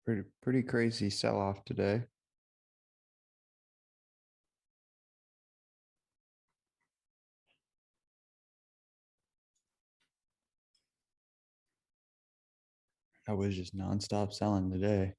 Pretty crazy sell-off today. I was just nonstop selling today.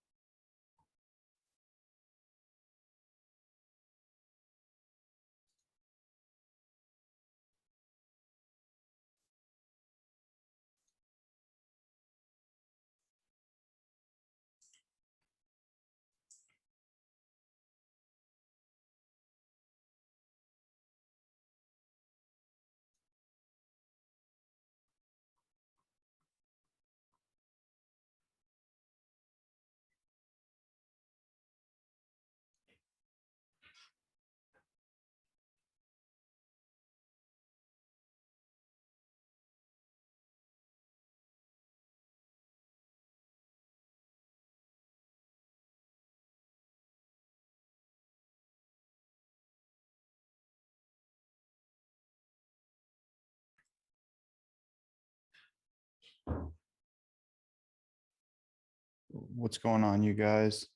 What's going on, you guys?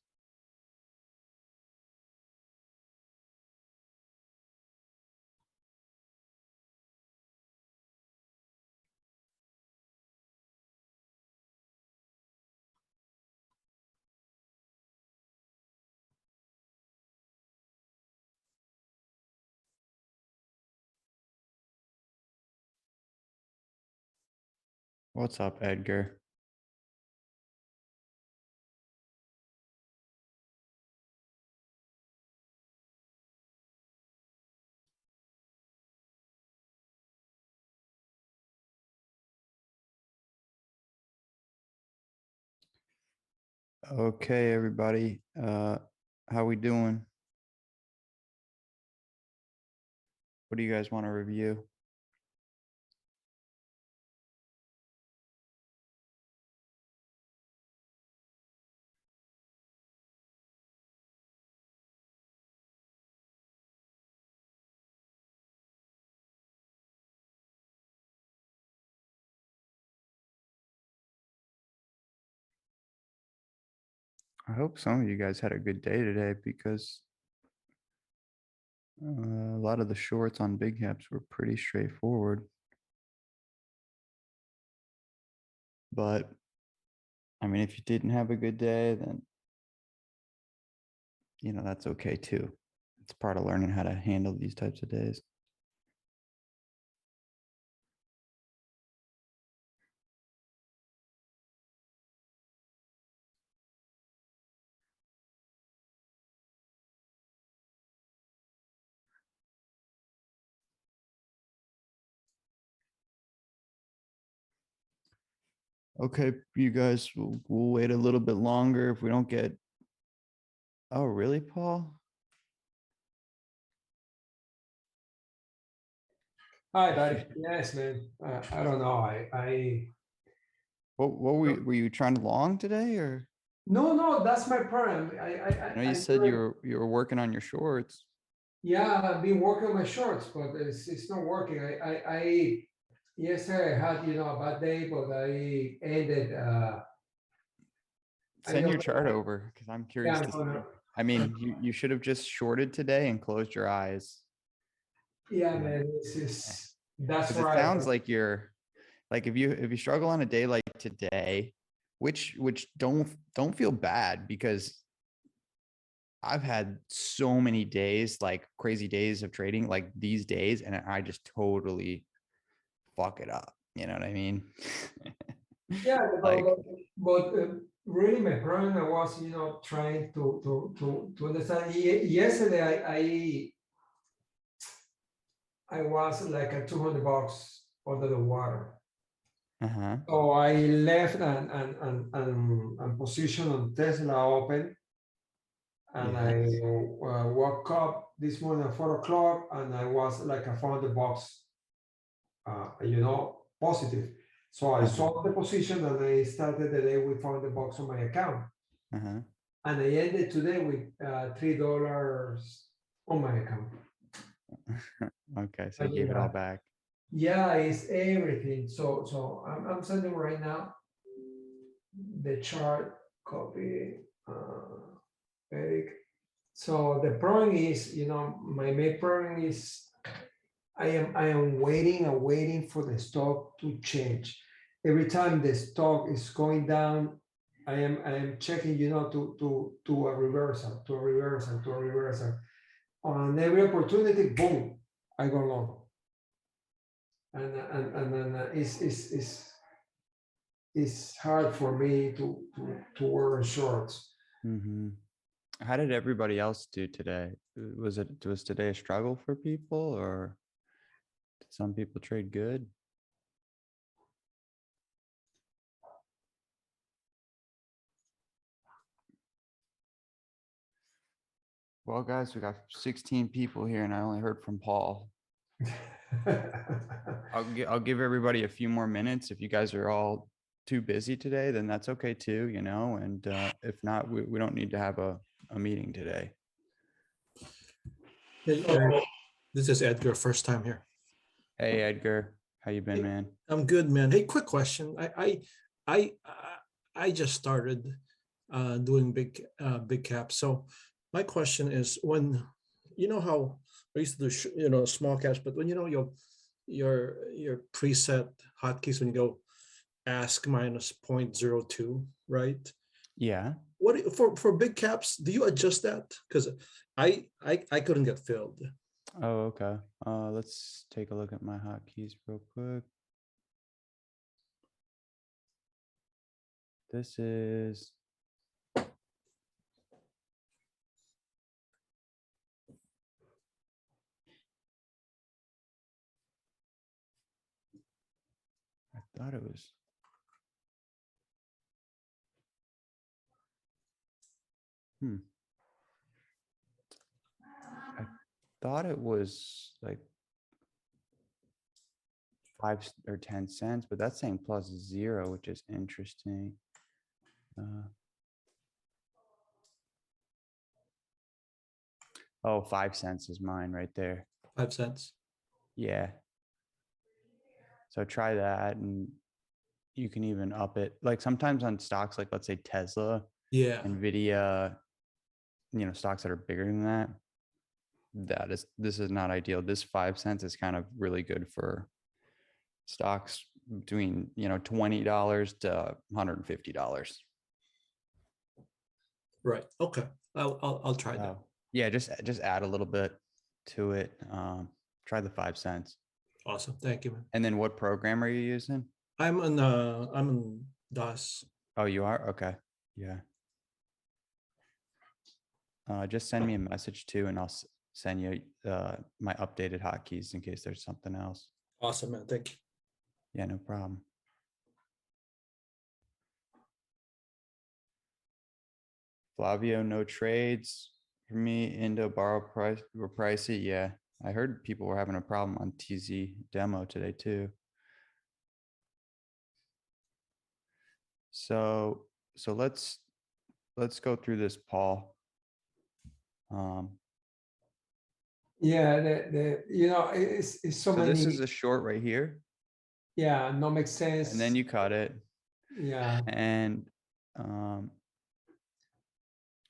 What's up, Edgar? Okay, everybody. How we doing? What do you guys want to review? I hope some of you guys had a good day today because a lot of the shorts on big caps were pretty straightforward. But I mean, if you didn't have a good day, then that's okay too. It's part of learning how to handle these types of days. Okay, you guys, we'll wait a little bit longer if we don't get. Oh, really, Paul? Hi, buddy. Yes, man. I don't know. What were you trying to long today, or No, that's my problem. I know you I said you were working on your shorts. yeah, I've been working on my shorts, but it's not working. Yesterday I had, a bad day, but I ended, I Send know, your chart over because I'm yeah, curious I'm to gonna, see. I mean, you should have just shorted today and closed your eyes. yeah, Yeah. man, that's Because it right. sounds like you're like if you struggle on a day like today, which don't feel bad because I've had so many days, like crazy days of trading, like these days, and I just totally fuck it up. You know what I mean? Yeah, Like, really my problem was, trying to understand. Yesterday I was like a 200 bucks under the water. uh-huh. So I left and position on Tesla open, and I Yes. woke up this morning at 4 o'clock, and I was like I found the box, positive. So I Uh-huh. sold the position, and I started the day with found the box on my account, Uh-huh. and I ended today with $3 on my account. Okay, so I you mean, gave it all back. yeah, it's everything. So I'm sending right now the chart. copy, Eric. So the problem is, my main problem is I am waiting and waiting for the stock to change. Every time the stock is going down, I am checking, to a reversal, to a reversal, to a reversal. On every opportunity, boom, I go long. And then it's hard for me to wear shorts. Mm-hmm. How did everybody else do today? Was today a struggle for people, or did some people trade good? Well, guys, we got 16 people here, and I only heard from Paul. I'll give everybody a few more minutes. If you guys are all too busy today, then that's okay too, and if not, we don't need to have a meeting today. Hey, this is Edgar, first time here. Hey, Edgar, how you been, Hey. man? I'm good, man. Hey, quick question. I just started doing big caps. So my question is, when how I used to do small caps, but when your preset hotkeys, when you go ask minus 0.02, right? Yeah. What for big caps? Do you adjust that? Because I couldn't get filled. Oh, okay. Let's take a look at my hotkeys real quick. This is I thought it was I thought it was like 5 or 10 cents, but that's saying plus 0, which is interesting. Oh, 5 cents is mine right there. 5 cents. Yeah. So try that, and you can even up it. Like sometimes on stocks, like let's say Tesla, Yeah. Nvidia, stocks that are bigger than that. This is not ideal. This 5 cents is kind of really good for stocks between $20 to $150. Right. Okay. I'll try that. Yeah, just add a little bit to it. Try the 5 cents. Awesome. Thank you, man. And then what program are you using? I'm in DOS. Oh, you are? Okay. Yeah. Just send me a message too, and I'll send you my updated hotkeys in case there's something else. Awesome, man. Thank you. Yeah, no problem. Flavio, no trades for me. Indo borrow price were pricey. Yeah, I heard people were having a problem on TZ demo today too. So let's go through this, Paul. Yeah, it's so many. This is a short right here. Yeah, no makes sense. And then you cut it. Yeah. And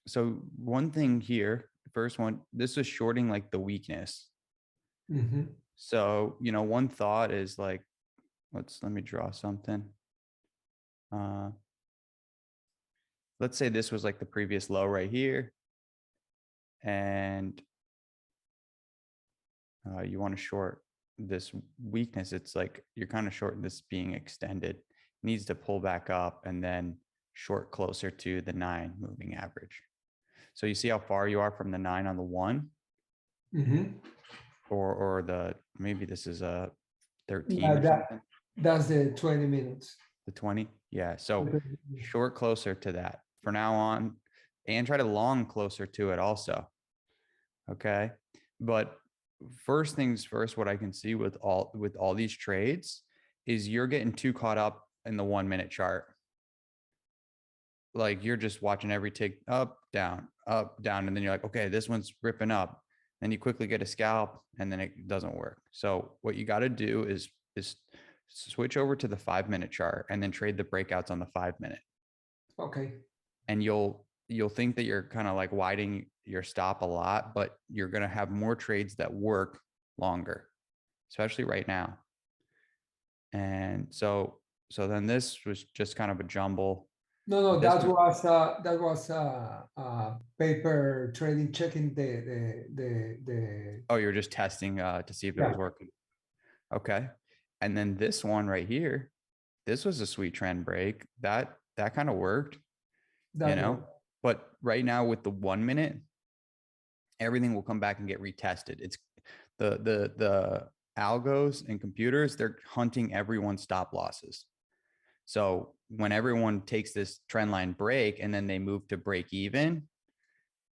so one thing here, first one, this is shorting like the weakness. Mm-hmm. So, one thought is like, let me draw something. Let's say this was like the previous low right here. And you want to short this weakness. It's like you're kind of short this being extended. It needs to pull back up and then short closer to the 9 moving average. So you see how far you are from the 9 on the 1? Mm-hmm. Or maybe this is a 13 Yeah, or something. That's the 20 minutes. The 20? Yeah. So short closer to that for now on, and try to long closer to it also. Okay. But first things first, what I can see with all these trades is you're getting too caught up in the 1 minute chart. Like you're just watching every tick up, down, and then you're like, okay, this one's ripping up. Then you quickly get a scalp and then it doesn't work. So what you got to do is switch over to the 5 minute chart and then trade the breakouts on the 5 minute. Okay. and you'll think that you're kind of like widening your stop a lot, but you're going to have more trades that work longer, especially right now. And so then this was just kind of a jumble. No, This that was paper trading, checking the oh, you're just testing to see if it yeah, was working. Okay. And then this one right here, this was a sweet trend break. That kind of worked, you that know. one. But right now with the 1 minute, everything will come back and get retested. It's the algos and computers, they're hunting everyone's stop losses. So when everyone takes this trend line break and then they move to break even,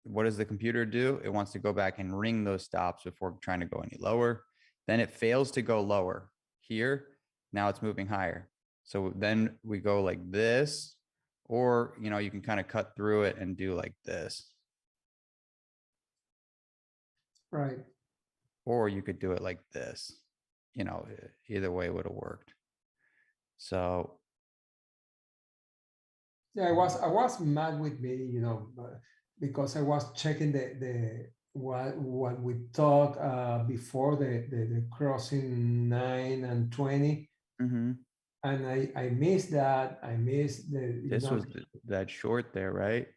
what does the computer do? It wants to go back and ring those stops before trying to go any lower. Then it fails to go lower here. Now it's moving higher. So then we go like this, or, you know, you can kind of cut through it and do like this, Right. or you could do it like this. You know, either way would have worked. So Yeah, I was mad with me, you know, because I was checking the what we talked before the crossing 9 and 20, mhm. and I missed that. I missed the, you This know, was that short there, right?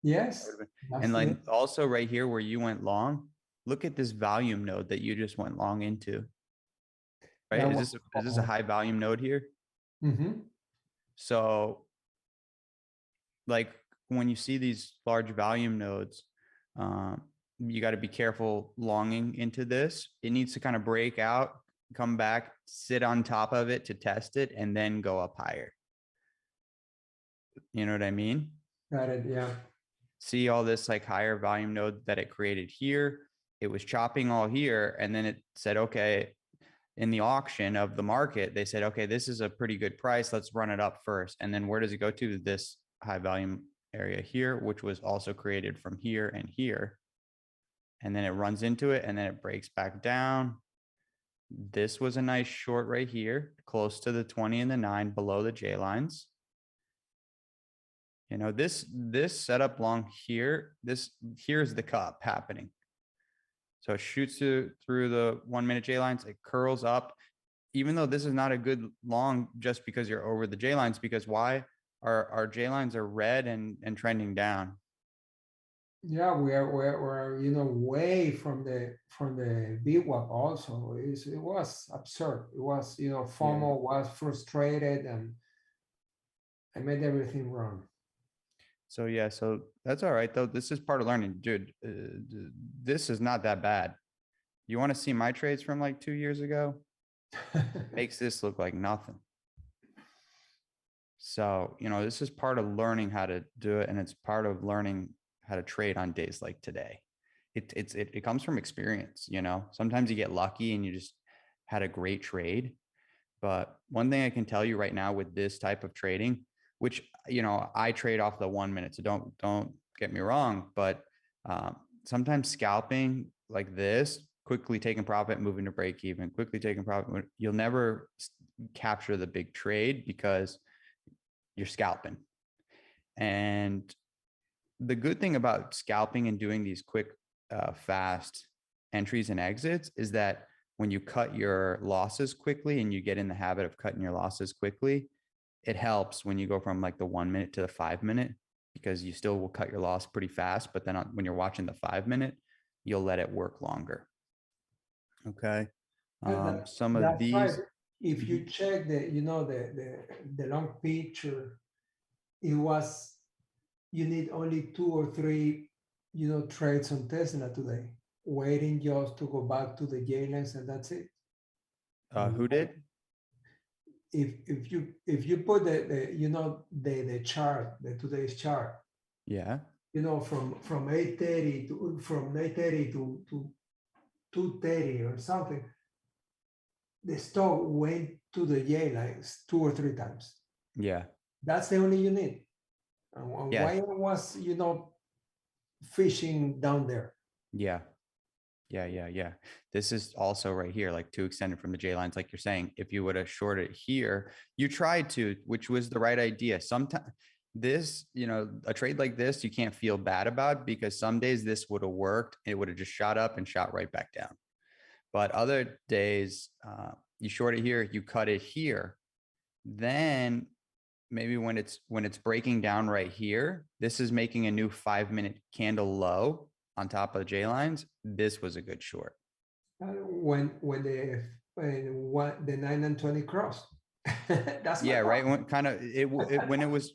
yes, And that's like it. also right here where you went long, look at this volume node that you just went long into, right? That Is this a high volume node here? mm-hmm. So like when you see these large volume nodes, you got to be careful longing into this. It needs to kind of break out, come back, sit on top of it to test it, and then go up higher. You know what I mean? Got it. Yeah. See all this like higher volume node that it created here. It was chopping all here. And then it said, okay, in the auction of the market, they said, okay, this is a pretty good price. Let's run it up first. And then where does it go to? This high volume area here, which was also created from here and here. And then it runs into it and then it breaks back down. This was a nice short right here, close to the 20 and the 9 below the J lines. You know, this setup long here, here's the cup happening. So it shoots through the 1 minute J lines, it curls up, even though this is not a good long just because you're over the J lines, because why? Our J lines are red and trending down. Yeah, we're you know, way from the VWAP also. It was absurd. It was, you know, FOMO was frustrated and I made everything wrong. So yeah, so that's all right though. This is part of learning, dude. This is not that bad. You want to see my trades from like 2 years ago? Makes this look like nothing. So, you know, this is part of learning how to do it, and it's part of learning how to trade on days like today. It comes from experience, you know. Sometimes you get lucky and you just had a great trade. But one thing I can tell you right now with this type of trading, which, you know, I trade off the 1 minute, so don't get me wrong, but sometimes scalping like this, quickly taking profit, moving to break even, quickly taking profit, you'll never capture the big trade because you're scalping. And the good thing about scalping and doing these quick, fast entries and exits is that when you cut your losses quickly and you get in the habit of cutting your losses quickly, it helps when you go from like the 1 minute to the 5 minute, because you still will cut your loss pretty fast. But then when you're watching the 5 minute, you'll let it work longer. Okay. Some of That's right. these. If you check the, you know, the long picture, it was, you need only 2 or 3, you know, trades on Tesla today, waiting just to go back to the J lines, and that's it. Who did? If you put the you know, the chart, the today's chart, Yeah. you know, from 8:30 to 2:30 or something, the stock went to the J lines 2 or 3 times. Yeah. That's the only you need. And Yeah. why I was, you know, fishing down there? Yeah. Yeah. This is also right here, like too extended from the J lines. Like you're saying, if you would have shorted here, you tried to, which was the right idea. Sometimes this, a trade like this, you can't feel bad about because some days this would have worked. It would have just shot up and shot right back down. But other days, you short it here, you cut it here. Then maybe when it's breaking down right here, this is making a new 5-minute candle low on top of the J lines. This was a good short. When the 9 and 20 crossed. That's my Yeah, right. problem. When kind of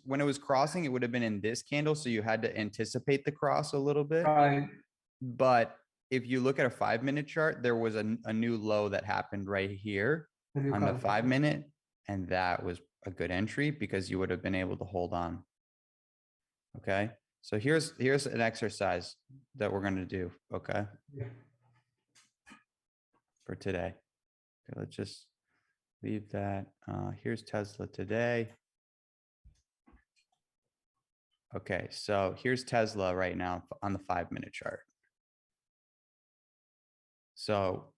when it was crossing, it would have been in this candle. So you had to anticipate the cross a little bit. Right. But if you look at a 5-minute chart, there was a new low that happened right here And you on the cut it. 5-minute. And that was a good entry because you would have been able to hold on. Okay. So here's an exercise that we're going to do. Okay. Yeah. For today. Okay, let's just leave that. Here's Tesla today. Okay, so here's Tesla right now on the 5-minute chart. So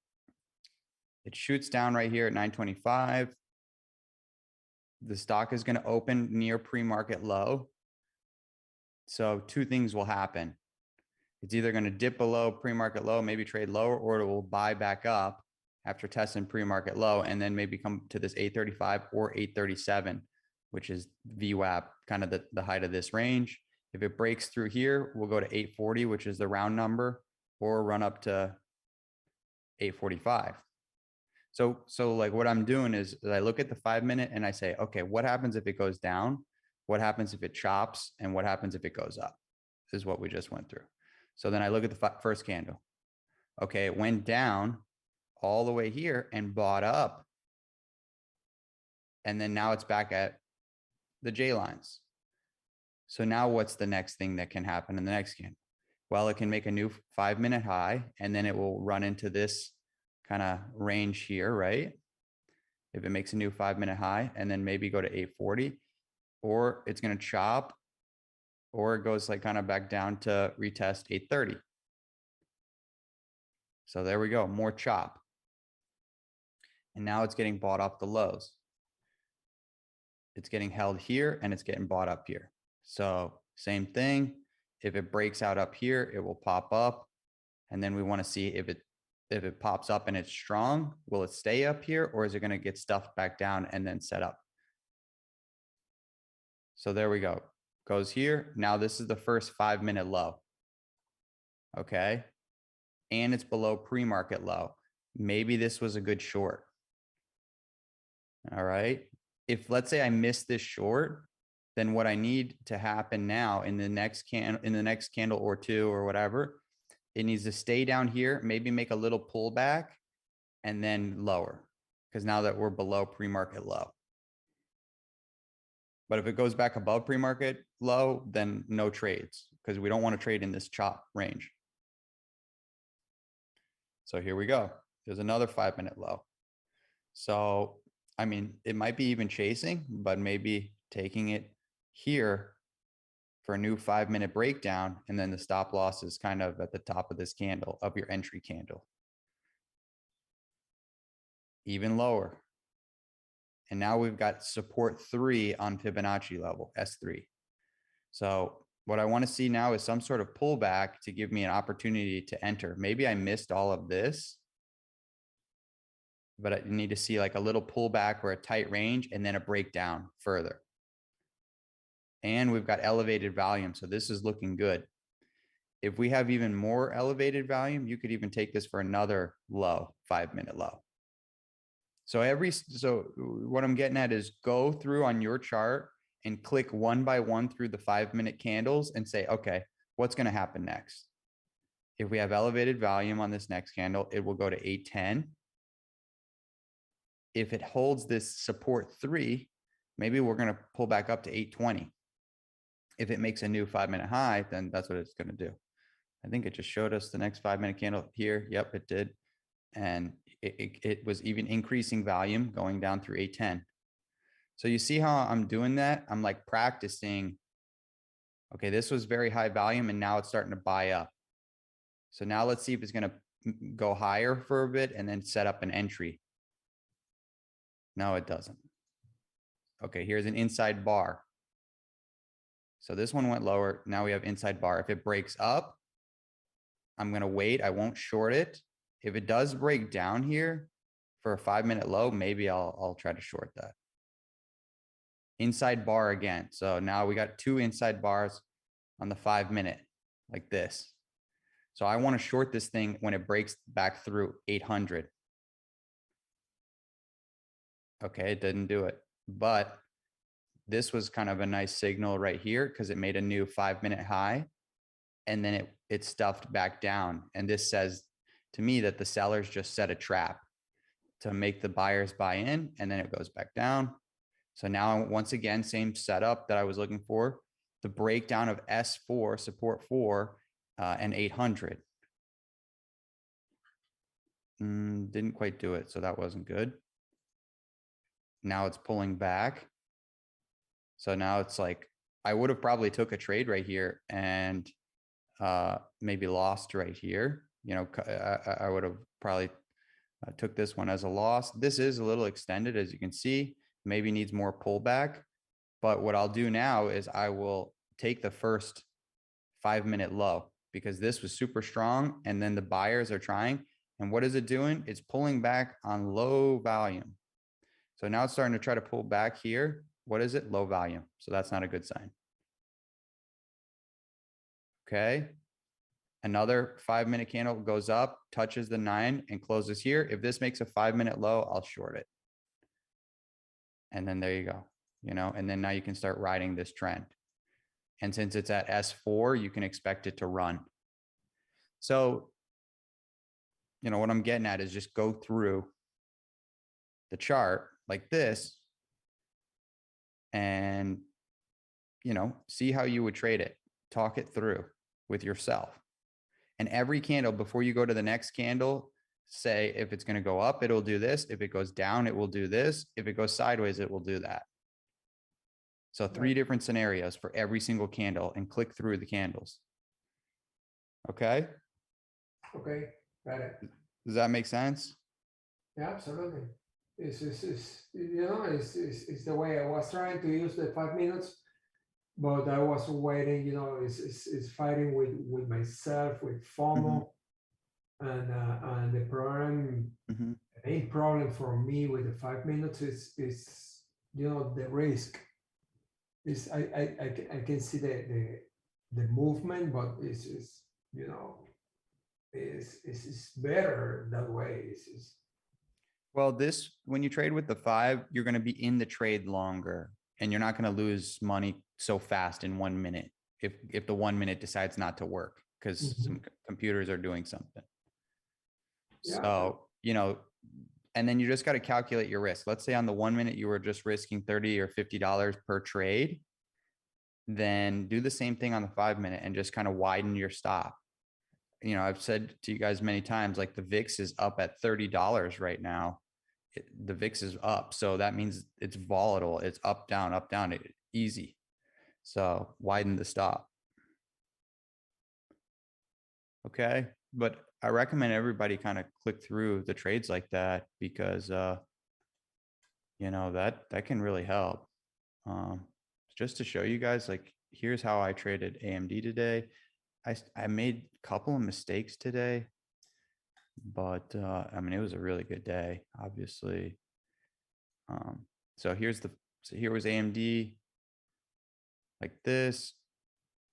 it shoots down right here at 925. The stock is going to open near pre-market low. So two things will happen. It's either going to dip below pre-market low, maybe trade lower, or it will buy back up after testing pre-market low and then maybe come to this 835 or 837, which is VWAP, kind of the height of this range. If it breaks through here, we'll go to 840, which is the round number, or run up to 845. So like what I'm doing is I look at the 5-minute and I say, okay, what happens if it goes down? What happens if it chops? And what happens if it goes up? This is what we just went through. So then I look at the first candle. Okay, it went down all the way here and bought up. And then now it's back at the J lines. So now what's the next thing that can happen in the next candle? Well, it can make a new 5-minute high and then it will run into this kind of range here, right? If it makes a new 5-minute high and then maybe go to 840, or it's going to chop, or it goes like kind of back down to retest 830. So there we go, more chop. And now it's getting bought off the lows. It's getting held here and it's getting bought up here. So same thing. If it breaks out up here, it will pop up. And then we want to see if it pops up and it's strong, will it stay up here or is it going to get stuffed back down and then set up? So there we go. Goes here. Now this is the first 5-minute low. Okay. And it's below pre-market low. Maybe this was a good short. All right. If let's say I missed this short, then what I need to happen now in the next candle or two or whatever, it needs to stay down here, maybe make a little pullback and then lower, because now that we're below pre-market low. But if it goes back above pre-market low, then no trades, because we don't want to trade in this chop range. So here we go. There's another 5-minute low. So, I mean, it might be even chasing, but maybe taking it here for a new 5-minute breakdown. And then the stop loss is kind of at the top of this candle, of your entry candle. Even lower. And now we've got support 3 on Fibonacci level, S3. So what I want to see now is some sort of pullback to give me an opportunity to enter. Maybe I missed all of this, but I need to see like a little pullback or a tight range and then a breakdown further. And we've got elevated volume. So this is looking good. If we have even more elevated volume, you could even take this for another low, 5-minute low. So what I'm getting at is go through on your chart and click one by one through the 5-minute candles and say, okay, what's going to happen next? If we have elevated volume on this next candle, it will go to 810. If it holds this support 3, maybe we're going to pull back up to 820. If it makes a new 5-minute high, then that's what it's going to do. I think it just showed us the next 5-minute candle here. Yep, it did. And it was even increasing volume going down through 810. So you see how I'm doing that? I'm like practicing. Okay, this was very high volume and now it's starting to buy up. So now let's see if it's going to go higher for a bit and then set up an entry. No, it doesn't. Okay, here's an inside bar. So this one went lower. Now we have inside bar. If it breaks up, I'm going to wait. I won't short it. If it does break down here for a 5-minute low, maybe I'll try to short that. Inside bar again. So now we got 2 inside bars on the 5-minute like this. So I want to short this thing when it breaks back through 800. Okay, it didn't do it, but this was kind of a nice signal right here because it made a new 5-minute high, and then it stuffed back down. And this says to me that the sellers just set a trap to make the buyers buy in, and then it goes back down. So now once again, same setup that I was looking for, the breakdown of S4, support 4, and 800. Didn't quite do it, so that wasn't good. Now it's pulling back. So now it's like, I would have probably took a trade right here and maybe lost right here. You know, I would have probably took this one as a loss. This is a little extended, as you can see, maybe needs more pullback. But what I'll do now is I will take the first 5-minute low because this was super strong. And then the buyers are trying. And what is it doing? It's pulling back on low volume. So now it's starting to try to pull back here. What is it? Low volume. So that's not a good sign. Okay. Another 5-minute candle goes up, touches the 9 and closes here. If this makes a 5-minute low, I'll short it. And then there you go, you know, and then now you can start riding this trend. And since it's at S4, you can expect it to run. So, you know, what I'm getting at is just go through the chart like this and, you know, see how you would trade it, talk it through with yourself. And every candle before you go to the next candle, say if it's going to go up, it'll do this. If it goes down, it will do this. If it goes sideways, it will do that. So 3 different scenarios for every single candle and click through the candles. Okay. Okay, got it. Does that make sense? Yeah, absolutely. It's you know, it's the way I was trying to use the 5 minutes, but I was waiting, you know, it's fighting with myself, with FOMO. And the problem, Mm-hmm. the main problem for me with the 5 minutes is you know, the risk. Is I can see the movement, but it's you know, it's better that way. Well, this, when you trade with the 5, you're going to be in the trade longer and you're not going to lose money so fast in 1 minute. If the 1 minute decides not to work because some computers are doing something. Yeah. So, you know, and then you just got to calculate your risk. Let's say on the 1 minute, you were just risking $30 or $50 per trade. Then do the same thing on the 5-minute and just kind of widen your stop. You know, I've said to you guys many times, like the VIX is up at $30 right now. The VIX is up. So that means it's volatile. It's up, down, easy. So widen the stop. Okay. But I recommend everybody kind of click through the trades like that because, you know, that can really help. Just to show you guys, like, here's how I traded AMD today. I made a couple of mistakes today, but I mean, it was a really good day, obviously. So here was AMD like this.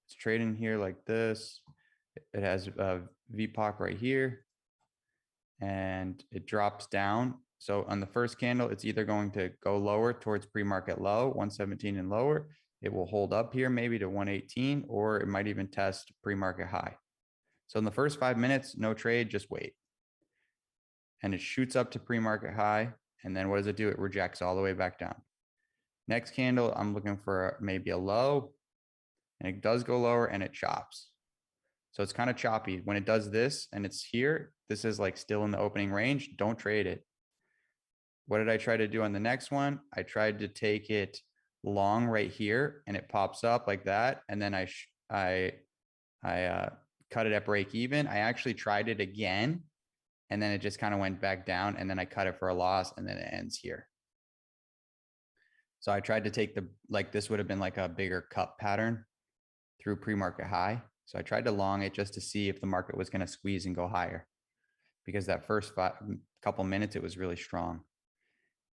It's trading here like this. It has a VPOC right here and it drops down. So on the first candle, it's either going to go lower towards pre-market low, 117 and lower. It will hold up here maybe to 118, or it might even test pre-market high. So in the first 5 minutes, no trade, just wait. And it shoots up to pre-market high. And then what does it do? It rejects all the way back down. Next candle, I'm looking for maybe a low, and it does go lower and it chops. So it's kind of choppy. When it does this and it's here, this is like still in the opening range. Don't trade it. What did I try to do on the next one? I tried to take it long right here and it pops up like that. And then I cut it at break even. I actually tried it again and then it just kind of went back down and then I cut it for a loss and then it ends here. So I tried to take like this would have been like a bigger cup pattern through pre-market high. So I tried to long it just to see if the market was going to squeeze and go higher, because that first couple minutes, it was really strong.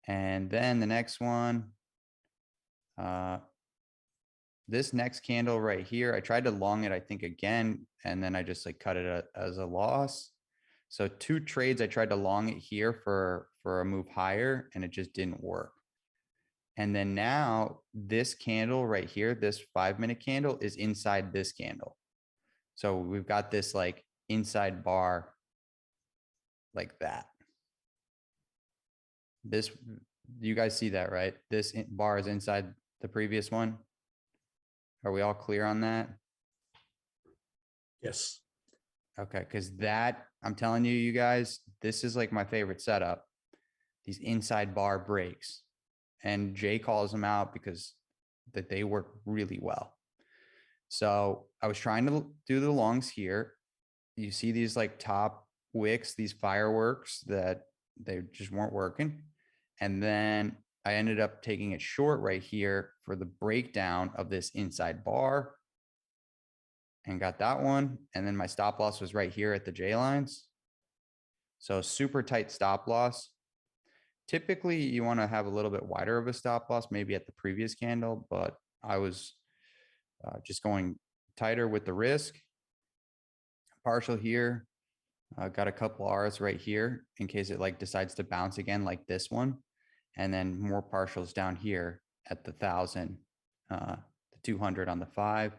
And then the next one, this next candle right here, I tried to long it, I think again, and then I just like cut it as a loss. So 2 trades, I tried to long it here for a move higher, and it just didn't work. And then now this candle right here, this 5-minute candle is inside this candle. So we've got this like inside bar like that. This, you guys see that, right? This bar is inside the previous one. Are we all clear on that? Yes. Okay, because that, I'm telling you, you guys, this is like my favorite setup. These inside bar breaks. And Jay calls them out because that they work really well. So I was trying to do the longs here. You see these like top wicks, these fireworks that they just weren't working. And then I ended up taking it short right here for the breakdown of this inside bar and got that one. And then my stop loss was right here at the J lines. So super tight stop loss. Typically you want to have a little bit wider of a stop loss, maybe at the previous candle, but I was just going tighter with the risk. Partial here, got a couple R's right here in case it like decides to bounce again like this one. And then more partials down here at the 1,000, the 200 on the 5.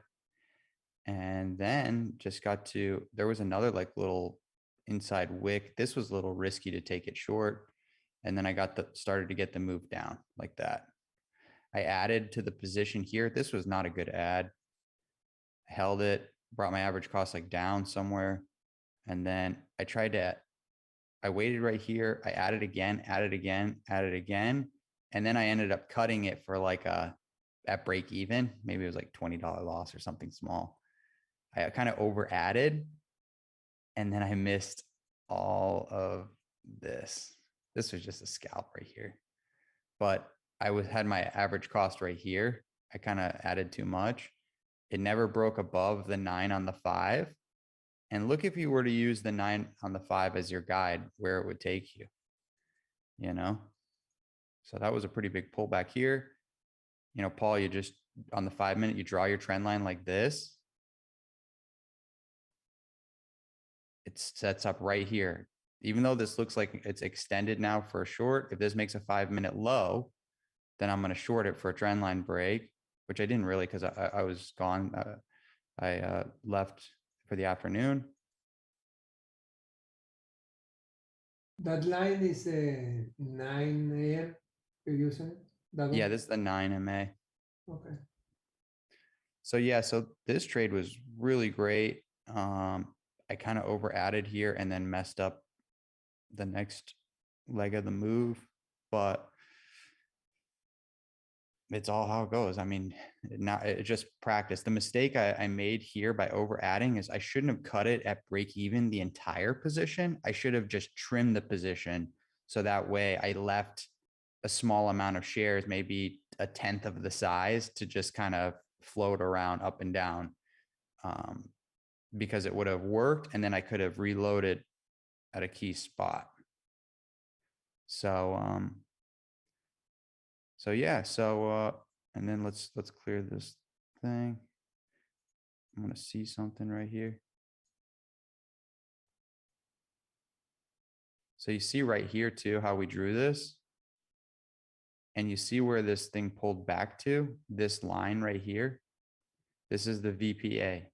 And then just got to, there was another like little inside wick. This was a little risky to take it short. And then I got started to get the move down like that. I added to the position here. This was not a good add. I held it, brought my average cost like down somewhere. And then I waited right here. I added again, added again, added again. And then I ended up cutting it for like at break even. Maybe it was like $20 loss or something small. I kind of over added. And then I missed all of this. This was just a scalp right here. But I had my average cost right here. I kind of added too much. It never broke above the 9 on the 5. And look, if you were to use the 9 on the 5 as your guide, where it would take you, you know? So that was a pretty big pullback here. You know, Paul, you just, on the 5-minute, you draw your trend line like this. It sets up right here. Even though this looks like it's extended now for a short, if this makes a 5-minute low, then I'm going to short it for a trend line break, which I didn't really because I was gone. I left for the afternoon. That line is 9 a.m. You're using it? That Yeah, one? this is the 9 MA. Okay. So yeah, so this trade was really great. I kind of over added here and then messed up the next leg of the move, but it's all how it goes. I mean, it's just practice. The mistake I made here by over adding is I shouldn't have cut it at break even the entire position. I should have just trimmed the position. So that way I left a small amount of shares, maybe a 1/10 of the size, to just kind of float around up and down, because it would have worked. And then I could have reloaded at a key spot. So, so yeah, and then let's clear this thing. I'm gonna see something right here. So you see right here too, how we drew this. And you see where this thing pulled back to, this line right here. This is the VPA.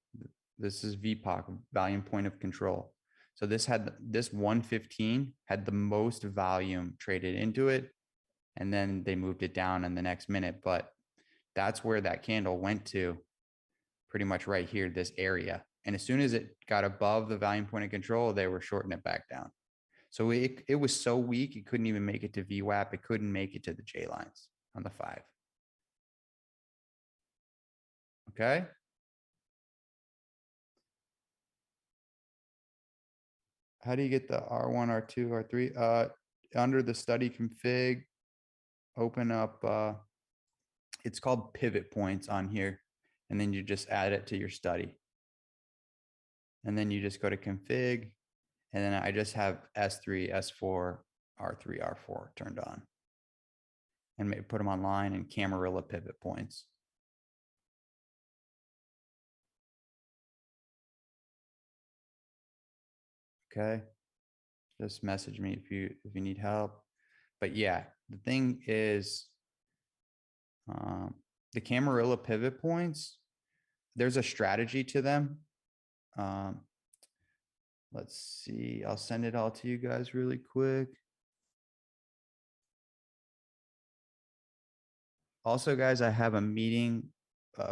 This is VPOC, volume point of control. So this 115 had the most volume traded into it. And then they moved it down in the next minute. But that's where that candle went to, pretty much right here, this area. And as soon as it got above the volume point of control, they were shorting it back down. So it was so weak, it couldn't even make it to VWAP. It couldn't make it to the J lines on the 5. Okay. How do you get the R1, R2, R3? Under the study config, open up, it's called pivot points on here. and then you just add it to your study. And then you just go to config, and then I just have S3, S4, R3, R4 turned on. And maybe put them online and Camarilla pivot points. Okay. Just message me if you need help. But yeah, the thing is, the Camarilla pivot points, there's a strategy to them. Let's see, I'll send it all to you guys really quick. Also, guys, I have a meeting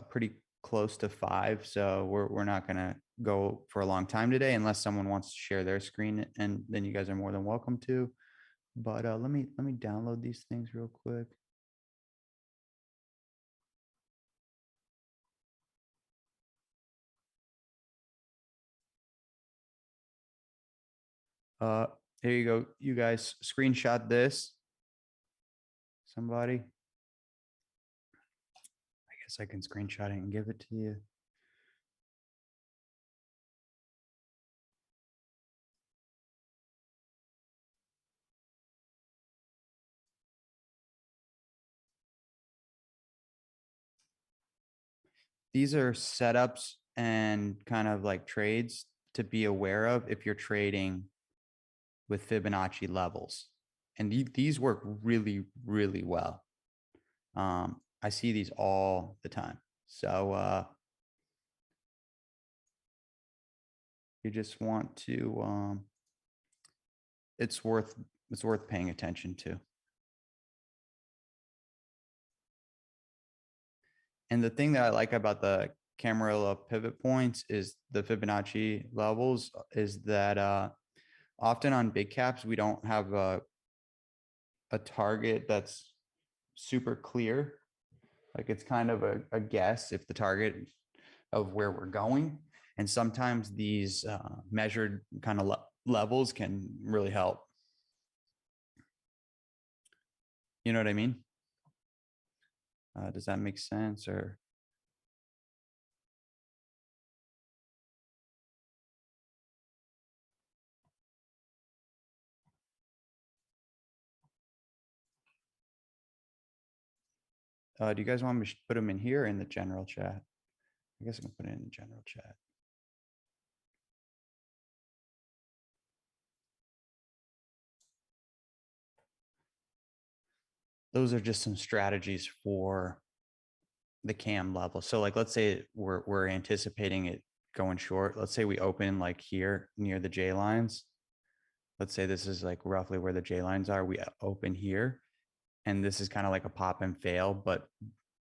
pretty close to 5, so we're not gonna go for a long time today unless someone wants to share their screen, and then you guys are more than welcome to. But let me download these things real quick. Here you go. You guys screenshot this. Somebody. I guess I can screenshot it and give it to you. These are setups and kind of like trades to be aware of if you're trading with Fibonacci levels. And these work really, really well. I see these all the time. So you just want to, it's worth paying attention to. And the thing that I like about the Camarilla pivot points is the Fibonacci levels is that often on big caps, we don't have a target that's super clear. Like it's kind of a guess if the target of where we're going. And sometimes these measured kind of levels can really help. You know what I mean? Does that make sense? Or do you guys want me to put them in here or in the general chat? I guess I can put it in the general chat. Those are just some strategies for the cam level. So like, let's say we're anticipating it going short. Let's say we open like here near the J lines. Let's say this is like roughly where the J lines are. We open here, and this is kind of like a pop and fail, but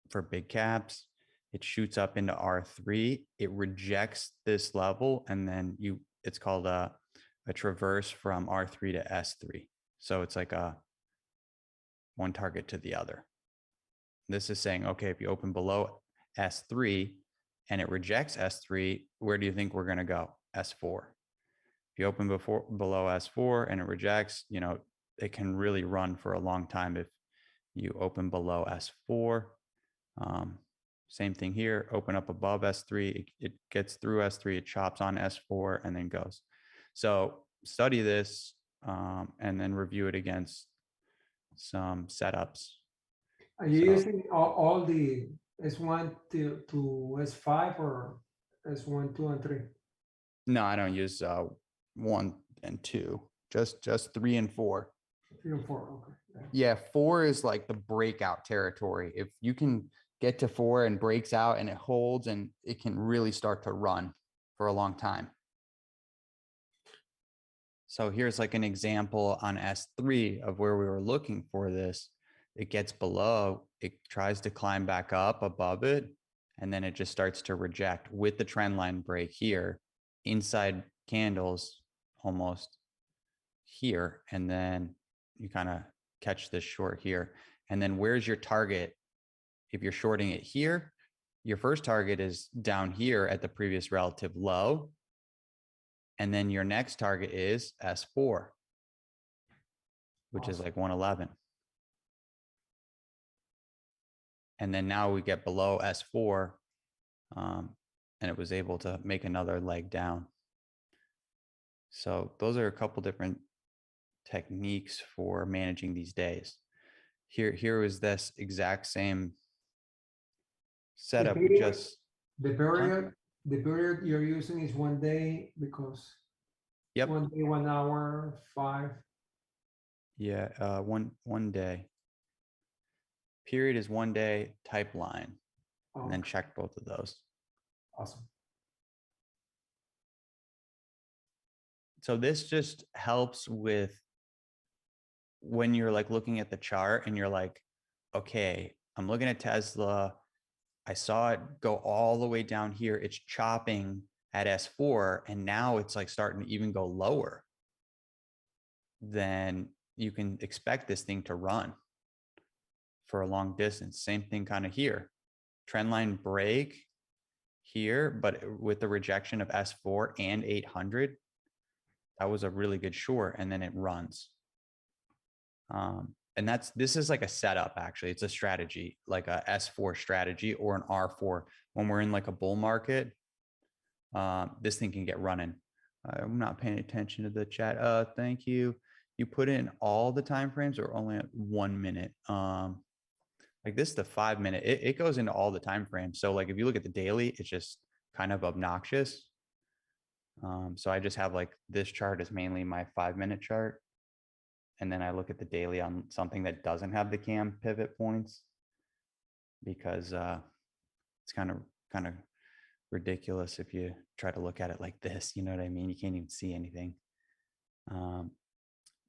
for big caps, it shoots up into R3. It rejects this level, and then it's called a traverse from R3 to S3. So it's like a one target to the other. This is saying, okay, if you open below S3 and it rejects S3, where do you think we're going to go? S4. If you open below S4 and it rejects, it can really run for a long time if you open below S4. Same thing here, open up above S3, it gets through S3, it chops on S4 and then goes. So study this and then review it against some setups. Are you using all the S1 to S5 or S1, 2, and 3? No, I don't use 1 and 2, just 3 and 4. 3 and 4, okay. Yeah, 4 is like the breakout territory. If you can get to 4 and breaks out and it holds, and it can really start to run for a long time. So here's like an example on S3 of where we were looking for this. It gets below, it tries to climb back up above it, and then it just starts to reject with the trend line break here, inside candles almost here. And then you kind of catch this short here. And then where's your target? If you're shorting it here, your first target is down here at the previous relative low. And then your next target is S4, which is like 111. And then now we get below S4 and it was able to make another leg down. So those are a couple different techniques for managing these days. Here was this exact same The setup, period, just the period, the period you're using is 1 day because yep, 1 day, 1 hour, 5. yeah, one day. Period is 1 day, type line, and then Okay, check both of those. awesome. So this just helps with when you're like looking at the chart and you're like, okay, I'm looking at Tesla. I saw it go all the way down here. It's chopping at S4, and now it's like starting to even go lower. Then you can expect this thing to run for a long distance. Same thing kind of here. Trendline break here, but with the rejection of S4 and 800, that was a really good short, and then it runs. And this is like a setup, actually. It's a strategy, like a S4 strategy or an R4. When we're in like a bull market, this thing can get running. I'm not paying attention to the chat. Thank you. You put in all the time frames or only at 1 minute? Like this, the 5 minute, it goes into all the time frames. So like if you look at the daily, it's just kind of obnoxious. So I just have like this chart is mainly my 5 minute chart. And then I look at the daily on something that doesn't have the cam pivot points because it's kind of ridiculous if you try to look at it like this. You know what I mean? You can't even see anything.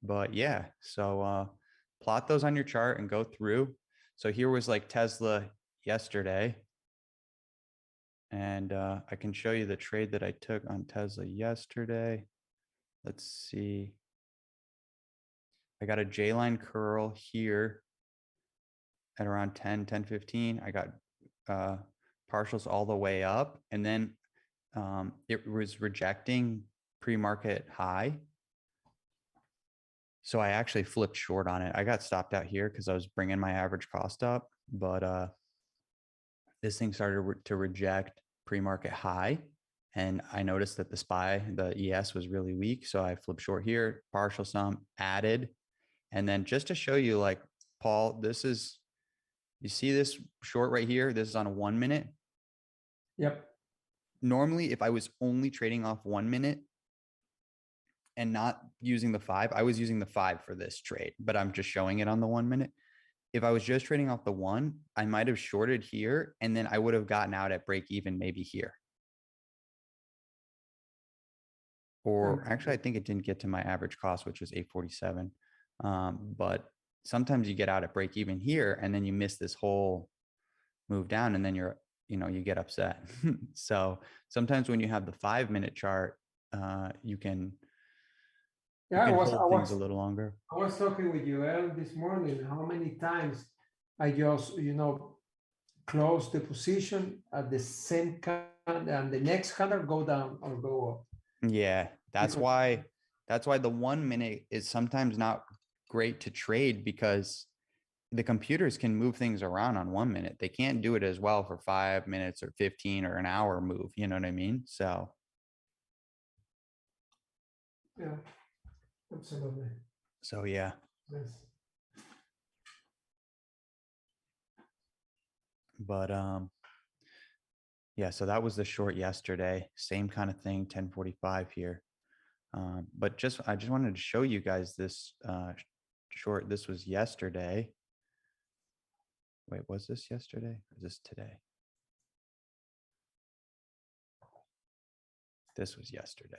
But yeah, so plot those on your chart and go through. So here was like Tesla yesterday. And I can show you the trade that I took on Tesla yesterday. Let's see. I got a J-line curl here at around 10:15. I got partials all the way up, and then it was rejecting pre-market high. So I actually flipped short on it. I got stopped out here because I was bringing my average cost up, but this thing started to reject pre-market high. And I noticed that the SPY, the ES was really weak. So I flipped short here, partial sum, added. And then just to show you, like, Paul, you see this short right here? This is on a 1 minute. Yep. Normally, if I was only trading off 1 minute and not using the 5, I was using the 5 for this trade, but I'm just showing it on the 1 minute. If I was just trading off the 1, I might have shorted here, and then I would have gotten out at break even maybe here. Or actually, I think it didn't get to my average cost, which was 847. But sometimes you get out at break even here, and then you miss this whole move down, and then you get upset. So sometimes when you have the 5 minute chart, you can hold things a little longer. I was talking with Joel this morning, how many times I just, close the position at the same candle and the next candle go down or go up. Yeah, that's why the 1 minute is sometimes not great to trade, because the computers can move things around on 1 minute. They can't do it as well for 5 minutes or 15 or an hour move. You know what I mean? So Yeah, absolutely. So yeah. Yes. But yeah, so that was the short yesterday. Same kind of thing, 10:45 here. But I just wanted to show you guys this short. This was yesterday. Wait, was this yesterday or is this today? This was yesterday.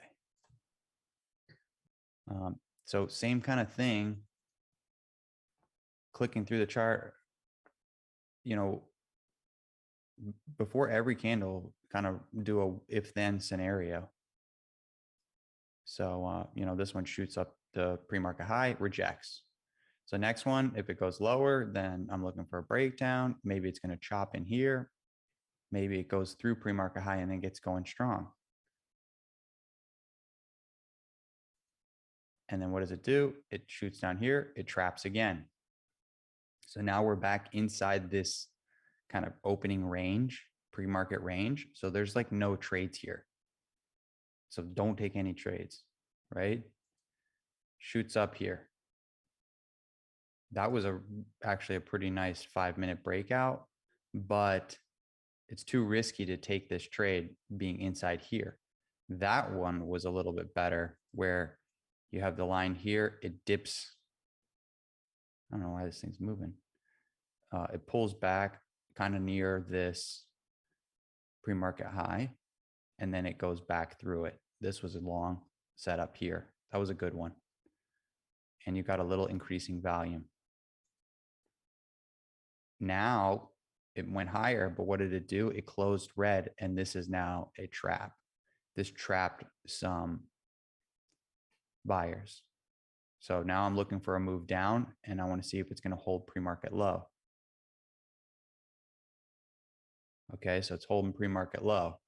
So same kind of thing. Clicking through the chart, before every candle, kind of do a if then scenario. So, this one shoots up the pre-market high, rejects. So next one, if it goes lower, then I'm looking for a breakdown. Maybe it's going to chop in here. Maybe it goes through pre-market high and then gets going strong. And then what does it do? It shoots down here. It traps again. So now we're back inside this kind of opening range, pre-market range. So there's like no trades here. So don't take any trades, right? Shoots up here. That was actually a pretty nice 5-minute breakout, but it's too risky to take this trade being inside here. That one was a little bit better where you have the line here, it dips. I don't know why this thing's moving. It pulls back kind of near this pre-market high, and then it goes back through it. This was a long setup here. That was a good one. And you got a little increasing volume. Now it went higher, but what did it do? It closed red, and this is now a trap. This trapped some buyers. So now I'm looking for a move down, and I want to see if it's going to hold pre-market low. Okay, so it's holding pre-market low.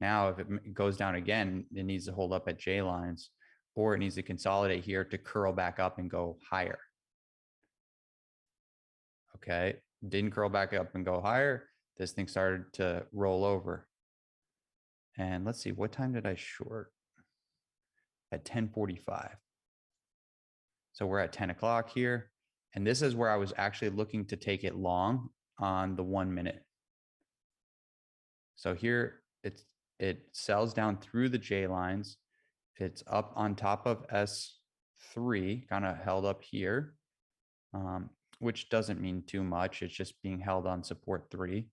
Now, if it goes down again, it needs to hold up at J lines, or it needs to consolidate here to curl back up and go higher. Okay, didn't curl back up and go higher. This thing started to roll over. And let's see, what time did I short? At 10:45. So we're at 10 o'clock here. And this is where I was actually looking to take it long on the 1 minute. So here it sells down through the J lines. It's up on top of S3, kind of held up here, which doesn't mean too much. It's just being held on support 3.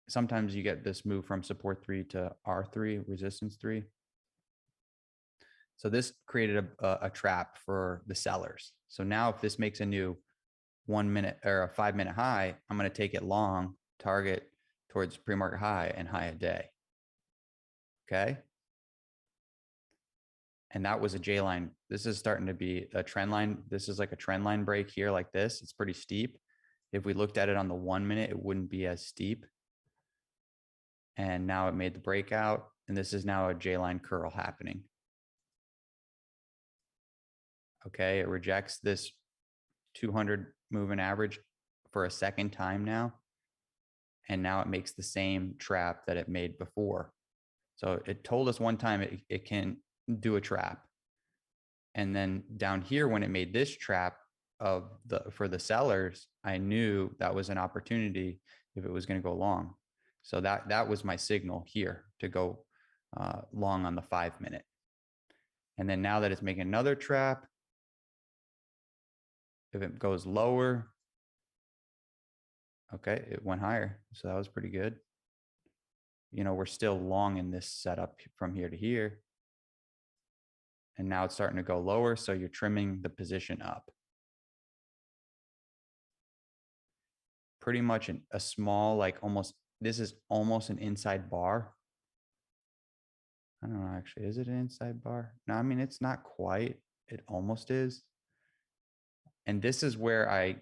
Sometimes you get this move from support 3 to R3, resistance 3. So this created a trap for the sellers. So now if this makes a new 1 minute or a 5-minute high, I'm going to take it long, target towards pre-market high and high a day. Okay. And that was a J line. This is starting to be a trend line. This is like a trend line break here like this. It's pretty steep. If we looked at it on the 1 minute, it wouldn't be as steep. And now it made the breakout. And this is now a J line curl happening. Okay, it rejects this 200 moving average for a second time now. And now it makes the same trap that it made before. So it told us one time it can do a trap. And then down here, when it made this trap for the sellers, I knew that was an opportunity if it was going to go long. So that was my signal here to go long on the 5-minute. And then now that it's making another trap, if it goes lower, okay, it went higher. So that was pretty good. You know, we're still long in this setup from here to here. And now it's starting to go lower. So you're trimming the position up. Pretty much a small, like this is almost an inside bar. I don't know, actually, is it an inside bar? No, I mean, it's not quite. It almost is. And this is where I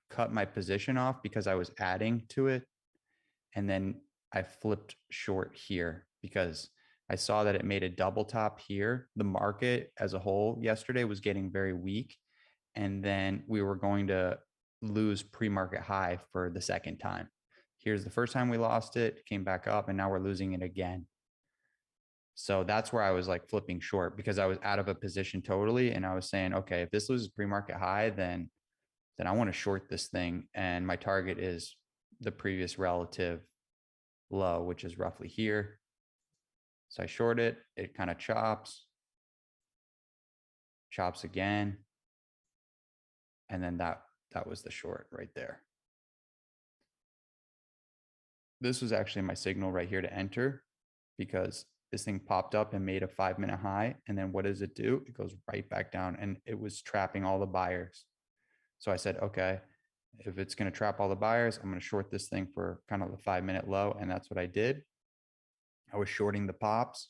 cut my position off because I was adding to it. And then I flipped short here because I saw that it made a double top here. The market as a whole yesterday was getting very weak. And then we were going to lose pre-market high for the second time. Here's the first time we lost it, came back up, and now we're losing it again. So that's where I was like flipping short because I was out of a position totally. And I was saying, okay, if this loses pre-market high, then I want to short this thing. And my target is the previous relative low, which is roughly here. So I short it, it kind of chops again. And then that was the short right there. This was actually my signal right here to enter because this thing popped up and made a 5-minute high. And then what does it do? It goes right back down and it was trapping all the buyers. So I said, okay, if it's going to trap all the buyers, I'm going to short this thing for kind of the 5-minute low. And that's what I did. I was shorting the pops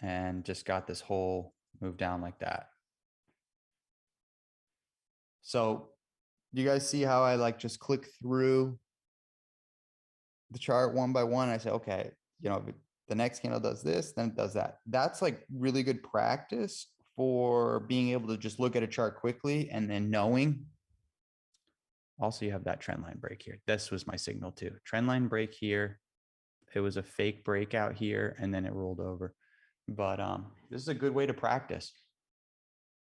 and just got this whole move down like that. So you guys see how I like just click through the chart one by one? I say, okay, you know, the next candle does this, then it does that. That's like really good practice for being able to just look at a chart quickly and then knowing Also, you have that trend line break here. This was my signal too. Trend line break here. It was a fake breakout here, and then it rolled over. But this is a good way to practice,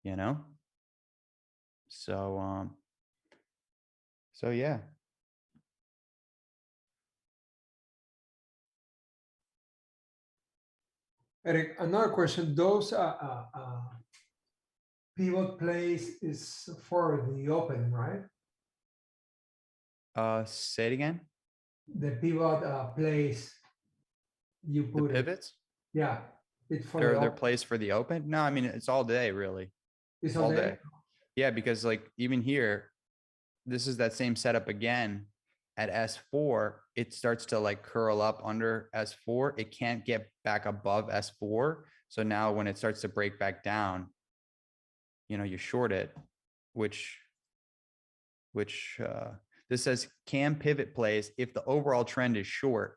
you know? So so yeah. Eric, another question. Those pivot plays is for the open, right? Say it again. The pivot plays you The put it. pivots, Yeah, it's for the they're open. placed for the open. No, I mean it's all day really. It's All all day. day. Yeah, because like even here, this is that same setup again at S4. It starts to like curl up under S4. It can't get back above S4. So now when it starts to break back down, you know, you short it, which this says can pivot plays if the overall trend is short.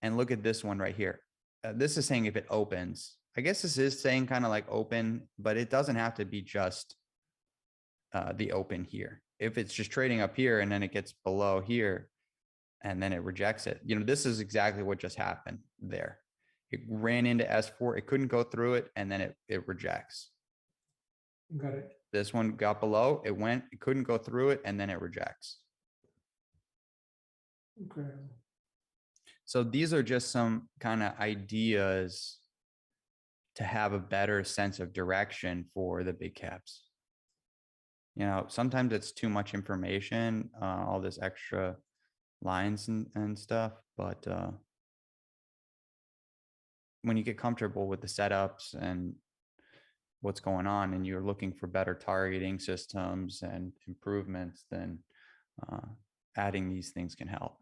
And look at this one right here. This is saying if it opens. I guess this is saying kind of like open, but it doesn't have to be just the open here. If it's just trading up here and then it gets below here and then it rejects it, you know, this is exactly what just happened there. It ran into S4, it couldn't go through it, and then it rejects. Got it. This one got below, it went, it couldn't go through it, and then it rejects. Okay. So these are just some kind of ideas to have a better sense of direction for the big caps. You know, sometimes it's too much information, all this extra lines and stuff, but when you get comfortable with the setups and what's going on and you're looking for better targeting systems and improvements, then adding these things can help.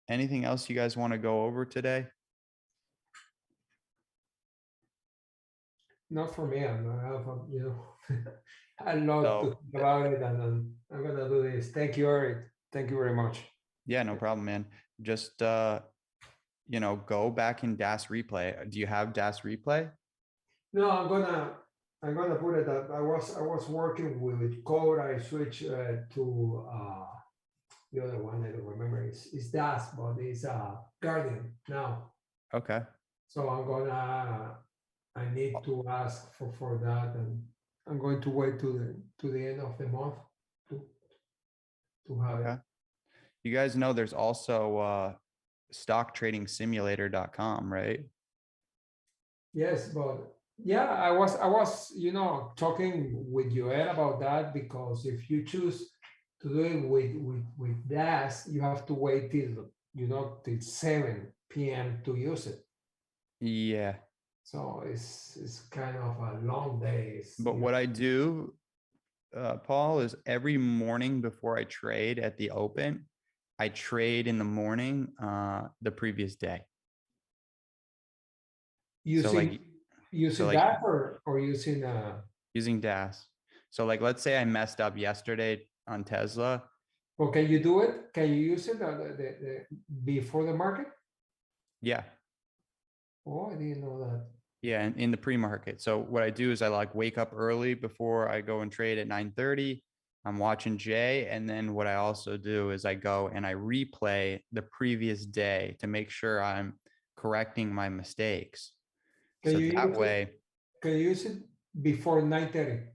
Anything else you guys want to go over today? Not for me. I'm you know, I love to So- think about it, and I'm gonna do this. Thank you, Eric. Thank you very much. Yeah, no problem, man. Just you know, go back in DAS replay. Do you have DAS replay? No, I'm gonna put it that I was working with code. I switched to the other one. I don't remember. It's DAS, but it's Guardian now. Okay. So I need to ask for that, and I'm going to wait to the end of the month to have Okay. it. You guys know there's also stocktradingsimulator.com, right? Yes, but yeah, I was you know talking with Joel about that, because if you choose to do it with DAS, you have to wait till you know till 7 p.m. to use it. Yeah. So it's kind of a long day. But what I do, Paul, is every morning before I trade at the open, I trade in the morning the previous day. using like- using like- that or using using DAS. So like, let's say I messed up yesterday on Tesla. or can you do it? Can you use it the before the market? Yeah. Oh, I didn't know that. Yeah, in the pre-market. So what I do is I like wake up early before I go and trade at 9:30. I'm watching Jay. And then what I also do is I go and I replay the previous day to make sure I'm correcting my mistakes. Can So you that use it? way, Can you use it before 9:30?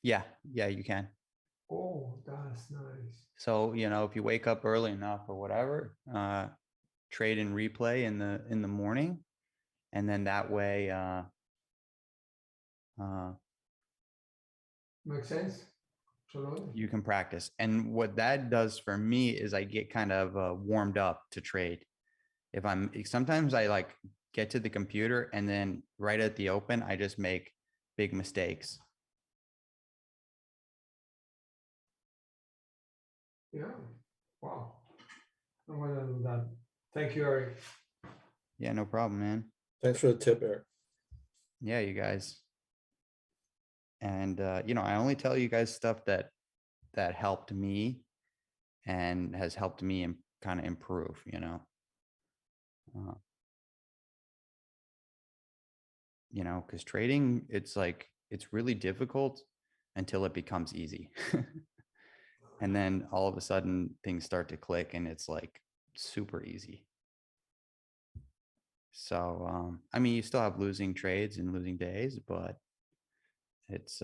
yeah, you can. Oh, that's nice. So, you know, if you wake up early enough or whatever, trade and replay in the morning. And then that way, Makes sense? Absolutely. you can practice. And what that does for me is I get kind of warmed up to trade. Sometimes I like get to the computer and then right at the open, I just make big mistakes. Yeah. Wow. I'm gonna do that. Thank you, Eric. Yeah, no problem, man. Thanks for the tip, Eric. Yeah, you guys. And you know, I only tell you guys stuff that helped me and has helped me kind of improve, you know. You know, because trading, it's like, it's really difficult, until it becomes easy. And then all of a sudden things start to click and it's like super easy. So, I mean, you still have losing trades and losing days, but it's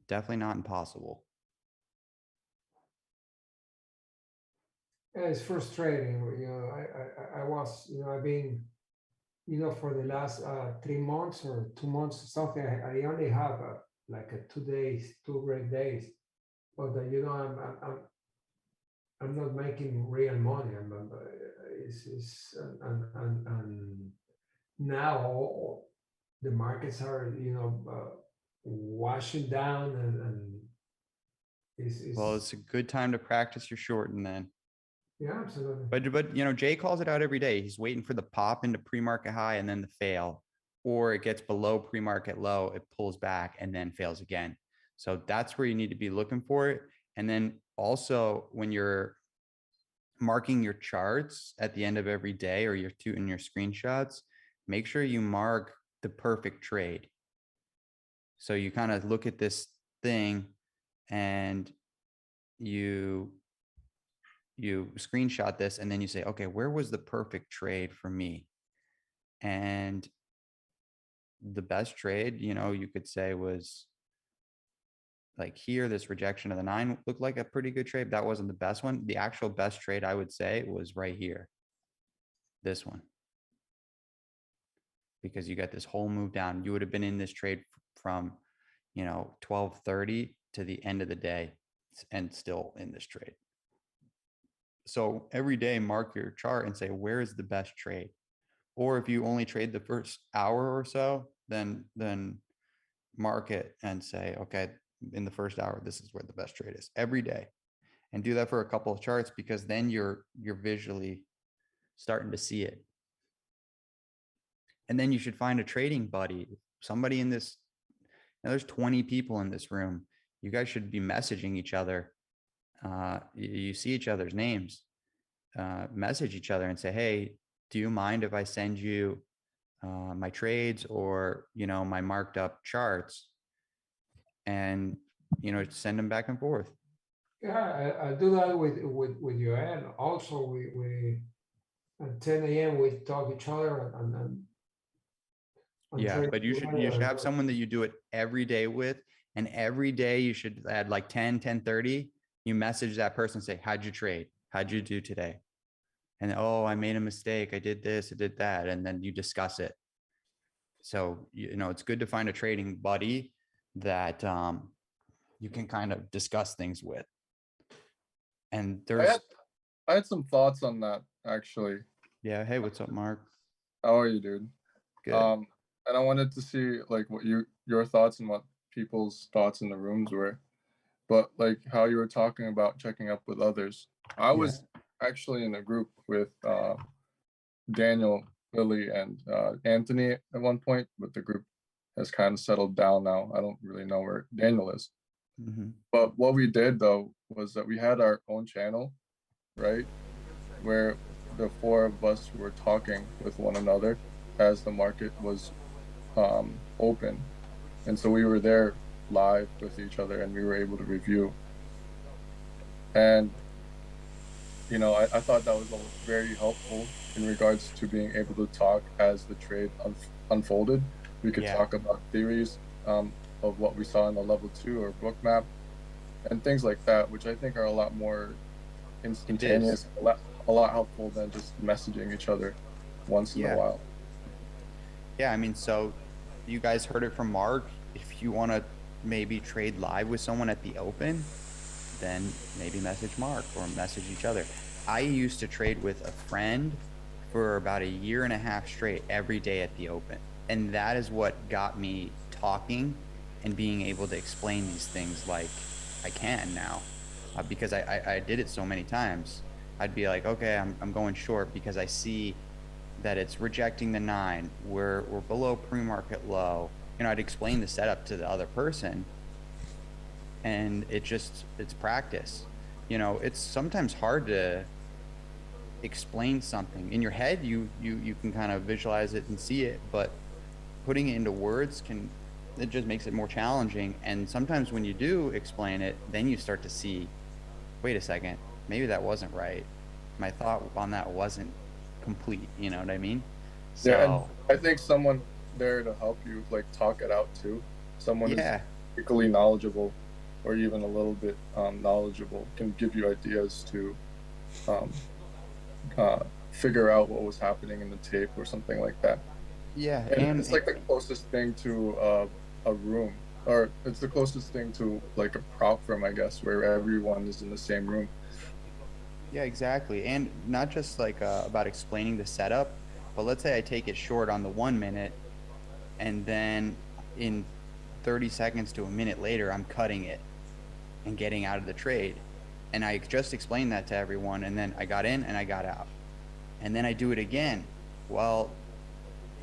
definitely not impossible. Yeah, it's frustrating. I was, I've been, for the last 3 months or 2 months or something. I only have like 2 days, 2 great days, but I'm not making real money. It's and now the markets are washing down and Well, it's it's a good time to practice your short and then. yeah, absolutely. But Jay calls it out every day. He's waiting for the pop into pre-market high and then the fail, or it gets below pre-market low, it pulls back and then fails again. So that's where you need to be looking for it. And then also when you're marking your charts at the end of every day or in your screenshots, make sure you mark the perfect trade. So you kind of look at this thing and you screenshot this and then you say, okay, where was the perfect trade for me? And the best trade, you could say was like here, this rejection of the 9 looked like a pretty good trade. That wasn't the best one. The actual best trade I would say was right here, this one, because you got this whole move down. You would have been in this trade from 12:30 to the end of the day and still in this trade. So every day, mark your chart and say, where is the best trade? Or if you only trade the first hour or so, then mark it and say, okay, in the first hour, this is where the best trade is every day. And do that for a couple of charts, because then you're visually starting to see it. And then you should find a trading buddy, somebody in this. Now there's 20 people in this room. You guys should be messaging each other. You see each other's names, message each other and say, hey, do you mind if I send you my trades or, my marked up charts, and, send them back and forth. Yeah, I do that with Joel. Also, we at 10 a.m. we talk each other and Yeah, trade but you should together. have someone that you do it every day with, and every day you should add like 10:30. You message that person, say, how'd you trade? How'd you do today? And, oh, I made a mistake. I did this, I did that. And then you discuss it. So, it's good to find a trading buddy that you can kind of discuss things with. And there's, I had some thoughts on that actually. yeah. Hey, what's up, Mark? How are you, dude? Good. And I wanted to see like what your thoughts and what people's thoughts in the rooms were. But like how you were talking about checking up with others. I was actually in a group with Daniel, Lily, and Anthony at one point, but the group has kind of settled down now. I don't really know where Daniel is. Mm-hmm. But what we did though was that we had our own channel, right? Where the 4 of us were talking with one another as the market was open. And so we were there live with each other and we were able to review. And, I thought that was very helpful in regards to being able to talk as the trade unfolded. We could talk about theories of what we saw in the level 2 or book map and things like that, which I think are a lot more instantaneous, a lot helpful than just messaging each other once in a while. Yeah, I mean, so you guys heard it from Mark. If you want to maybe trade live with someone at the open, then maybe message Mark or message each other. I used to trade with a friend for about 1.5 years straight every day at the open. And that is what got me talking and being able to explain these things like I can now, because I did it so many times. I'd be like, okay, I'm going short because I see that it's rejecting the 9. We're below pre-market low. I'd explain the setup to the other person, and it's practice. It's sometimes hard to explain something in your head. You can kind of visualize it and see it, but putting it into words can it just makes it more challenging. And sometimes when you do explain it, then you start to see, wait a second, maybe that wasn't right. My thought on that wasn't complete. You know what I mean? Yeah, and So I think someone there to help you like talk it out too. Someone who's yeah, equally knowledgeable or even a little bit knowledgeable can give you ideas to um, figure out what was happening in the tape or something like that. yeah, And it's like the closest thing to a room, or it's the closest thing to like a prop firm, I guess, where everyone is in the same room. yeah, exactly. And not just like about explaining the setup, but let's say I take it short on the 1 minute, and then in 30 seconds to a minute later, I'm cutting it and getting out of the trade. And I just explained that to everyone, and then I got in and I got out. And then I do it again. Well,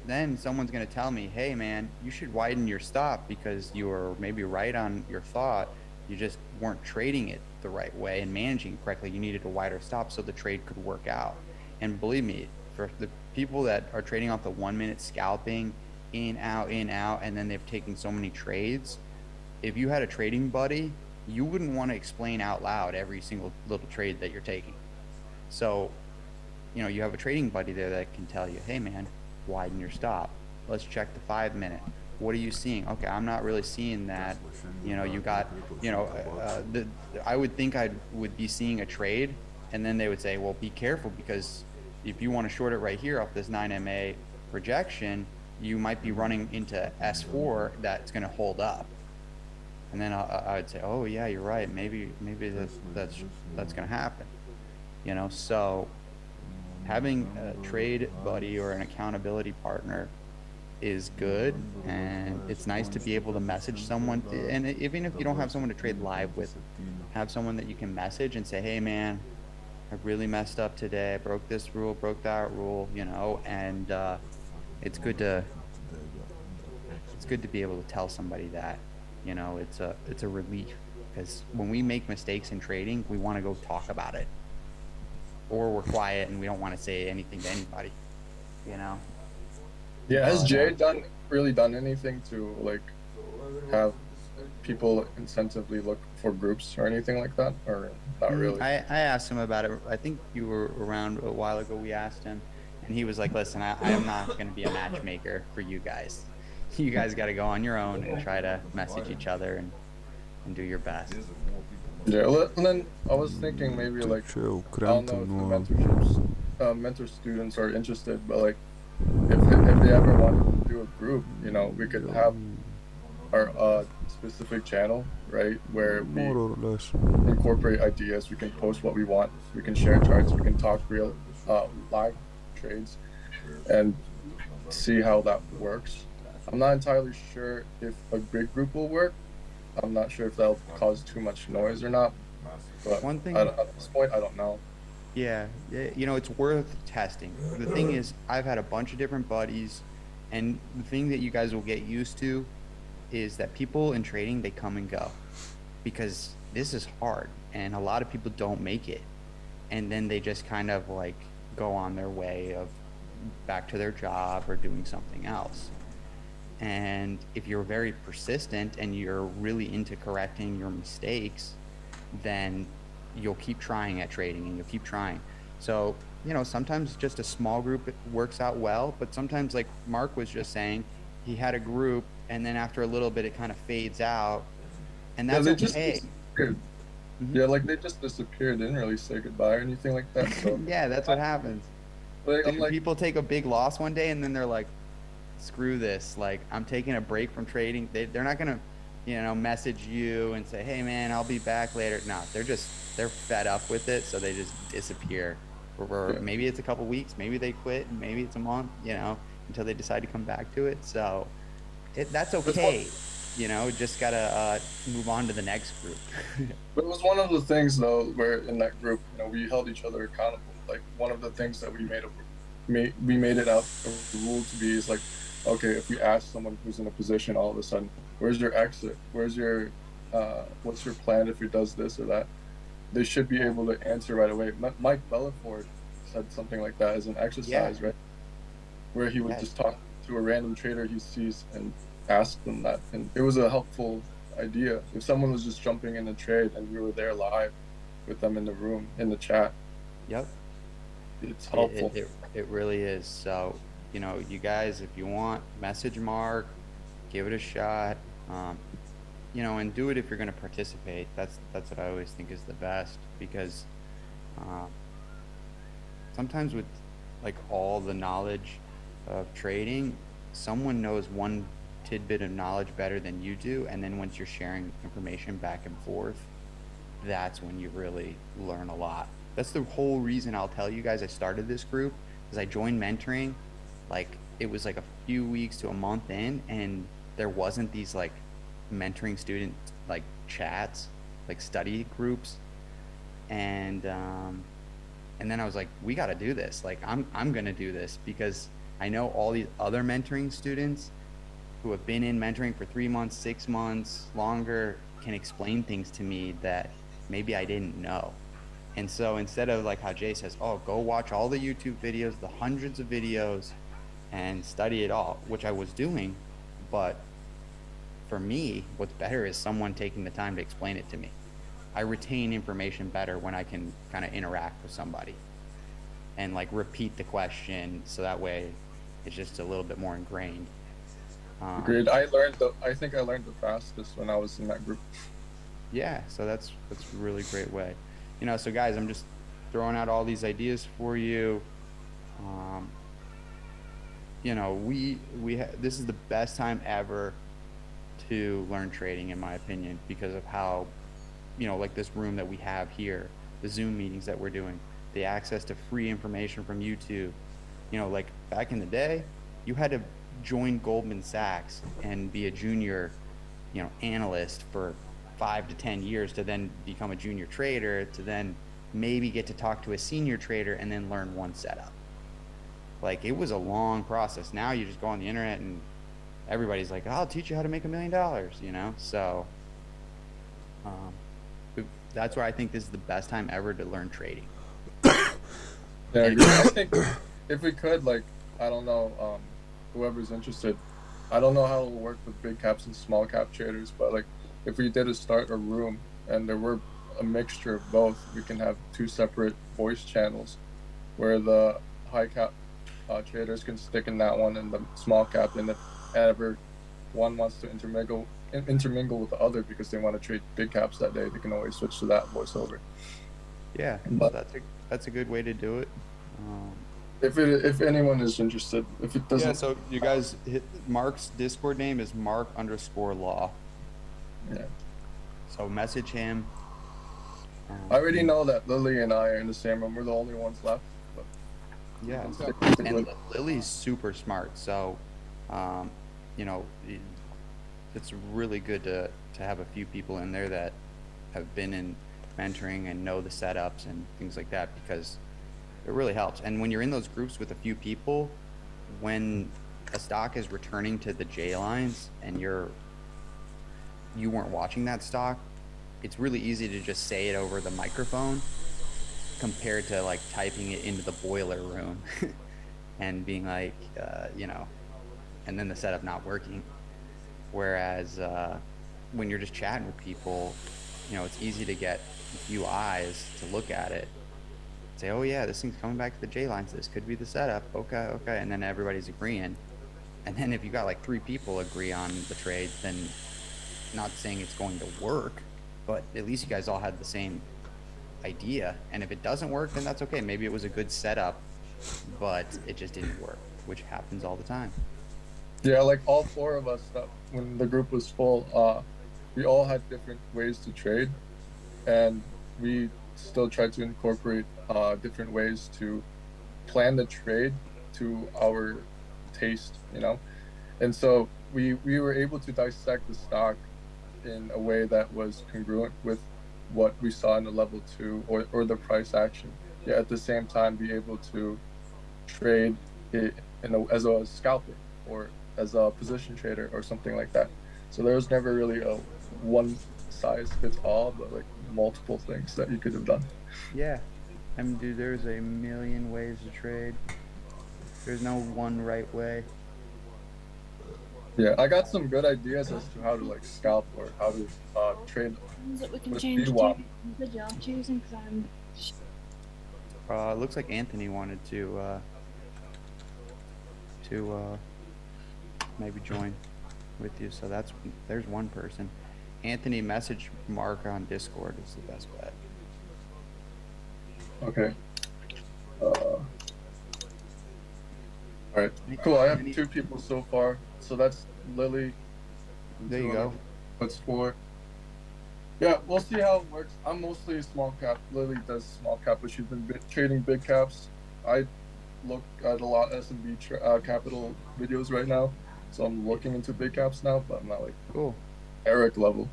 then someone's going to tell me, hey, man, you should widen your stop because you were maybe right on your thought. You just weren't trading it the right way and managing it correctly. You needed a wider stop so the trade could work out. And believe me, for the people that are trading off the 1 minute scalping, in, out, and then they've taken so many trades, if you had a trading buddy, you wouldn't want to explain out loud every single little trade that you're taking. So, you have a trading buddy there that can tell you, hey, man, widen your stop. Let's check the 5 minute. What are you seeing? Okay, I'm not really seeing that. You got, I would think I would be seeing a trade, and then they would say, well, be careful because if you want to short it right here off this 9MA projection, you might be running into S4 that's going to hold up. And then I would say, oh yeah, you're right. Maybe that's going to happen. So having a trade buddy or an accountability partner is good, and it's nice to be able to message someone and even if you don't have someone to trade live with, have someone that you can message and say, hey man, I really messed up today. I broke this rule, broke that rule, and it's good to be able to tell somebody that. It's a relief, because when we make mistakes in trading, we want to go talk about it, or we're quiet and we don't want to say anything to anybody. Yeah, has Jay really done anything to like have people incentively look for groups or anything like that, or not really? I asked him about it. I think you were around a while ago. We asked him, and he was like, listen, I am not going to be a matchmaker for you guys. You guys got to go on your own and try to message each other and do your best. Yeah, and then I was thinking maybe like, I don't know if the mentorships, mentor students are interested, but like if they ever want to do a group, we could have our specific channel, right, where we incorporate ideas. We can post what we want. We can share charts. We can talk real live trades and see how that works. I'm not entirely sure if a big group will work. I'm not sure if that'll cause too much noise or not. But One thing, at this point, I don't know. yeah, it's worth testing. The thing is, I've had a bunch of different buddies, and the thing that you guys will get used to is that people in trading, they come and go, because this is hard and a lot of people don't make it, and then they just kind of like go on their way of back to their job or doing something else. And if you're very persistent and you're really into correcting your mistakes, then you'll keep trying at trading and you'll keep trying. So, sometimes just a small group works out well, but sometimes, like Mark was just saying, he had a group and then after a little bit, it kind of fades out, and that's okay. Yeah, like they just disappeared, didn't really say goodbye or anything like that. So yeah, that's what happens. People take a big loss one day and then they're like, screw this, like I'm taking a break from trading. They're not gonna message you and say, hey man, I'll be back later. No, they're fed up with it, so they just disappear for maybe it's a couple weeks, maybe they quit, maybe it's a month, until they decide to come back to it. So that's okay. Just gotta move on to the next group. But it was one of the things though where in that group, we held each other accountable. Like one of the things that we made it out a rule to be is like, okay, if we ask someone who's in a position all of a sudden, where's your exit? Where's your what's your plan if he does this or that? They should be able to answer right away. Mike Bellaford said something like that as an exercise, right? Where he would just talk to a random trader he sees and ask them that, and it was a helpful idea. If someone was just jumping in a trade and you were there live with them in the room in the chat, Yep. it's It, helpful. it really is. So, you know, you guys, if you want, message Mark, give it a shot. You know, and do it if you're going to participate. That's what I always think is the best, because um, sometimes with like all the knowledge of trading, someone knows one tidbit of knowledge better than you do, and then once you're sharing information back and forth, that's when you really learn a lot. That's the whole reason I'll tell you guys I started this group, because I joined mentoring. Like it was like a few weeks to a month in, and there wasn't these like mentoring student like chats, like study groups. And then I was like, we got to do this. Like I'm going to do this, because I know all these other mentoring students who have been in mentoring for 3 months, 6 months, longer, can explain things to me that maybe I didn't know. And so instead of like how Jay says, oh, go watch all the YouTube videos, the hundreds of videos, and study it all, which I was doing. But for me, what's better is someone taking the time to explain it to me. I retain information better when I can kind of interact with somebody and like repeat the question, so that way it's just a little bit more ingrained. Agreed. I think I learned the fastest when I was in that group. Yeah, so that's a really great way. You know, so guys, I'm just throwing out all these ideas for you. You know, this is the best time ever to learn trading, in my opinion, because of how, you know, like this room that we have here, the Zoom meetings that we're doing, the access to free information from YouTube. You know, like back in the day, you had to join Goldman Sachs and be a junior, you know, analyst for 5 to 10 years to then become a junior trader, to then maybe get to talk to a senior trader and then learn one setup. Like it was a long process. Now you just go on the internet and everybody's like, I'll teach you how to make $1 million, you know? So um, that's why I think this is the best time ever to learn trading. Yeah, I agree. I think if we could, like, I don't know, whoever's interested, I don't know how it'll work with big caps and small cap traders, but like, if we did start a room and there were a mixture of both, we can have two separate voice channels where the high cap traders can stick in that one and the small cap, and if ever one wants to intermingle with the other because they want to trade big caps that day, they can always switch to that voiceover. Yeah, But so that's a good way to do it. if anyone is interested, if it doesn't, Yeah, so you guys hit Mark's Discord name is Mark_Law. yeah. So message him. I already know that Lily and I are in the same room. We're the only ones left. But Yeah, can stick with it. and Lily's super smart. So, you know, it's really good to have a few people in there that have been in mentoring and know the setups and things like that, because it really helps. And when you're in those groups with a few people, when a stock is returning to the J lines and you weren't watching that stock, it's really easy to just say it over the microphone compared to like typing it into the boiler room and being like, you know, and then the setup not working. Whereas when you're just chatting with people, you know, it's easy to get a few eyes to look at it, say, oh yeah, this thing's coming back to the J lines. This could be the setup. Okay, okay. And then everybody's agreeing. And then if you got like 3 people agree on the trade, then not saying it's going to work, but at least you guys all had the same idea. And if it doesn't work, then that's okay. Maybe it was a good setup, but it just didn't work, which happens all the time. Yeah, like all 4 of us, when the group was full, we all had different ways to trade, and we still tried to incorporate different ways to plan the trade to our taste, you know. And so we were able to dissect the stock in a way that was congruent with what we saw in the level 2 or the price action. Yeah, at the same time be able to trade it as a scalper or as a position trader or something like that. So there was never really a one size fits all, but like multiple things that you could have done. Yeah. I mean, dude, there's a million ways to trade. There's no one right way. Yeah, I got some good ideas as to how to like scalp or how to trade Ones that we can with change to VWAP. the job choosing because I'm It looks like Anthony wanted to maybe join with you. So there's one person. Anthony, message Mark on Discord is the best bet. Okay. All right. Cool. I have 2 people so far. So that's Lily. There you go. That's 4. Yeah, we'll see how it works. I'm mostly small cap. Lily does small cap, but she's been trading big caps. I look at a lot of S&B capital videos right now, so I'm looking into big caps now, but I'm not like Cool. Eric level.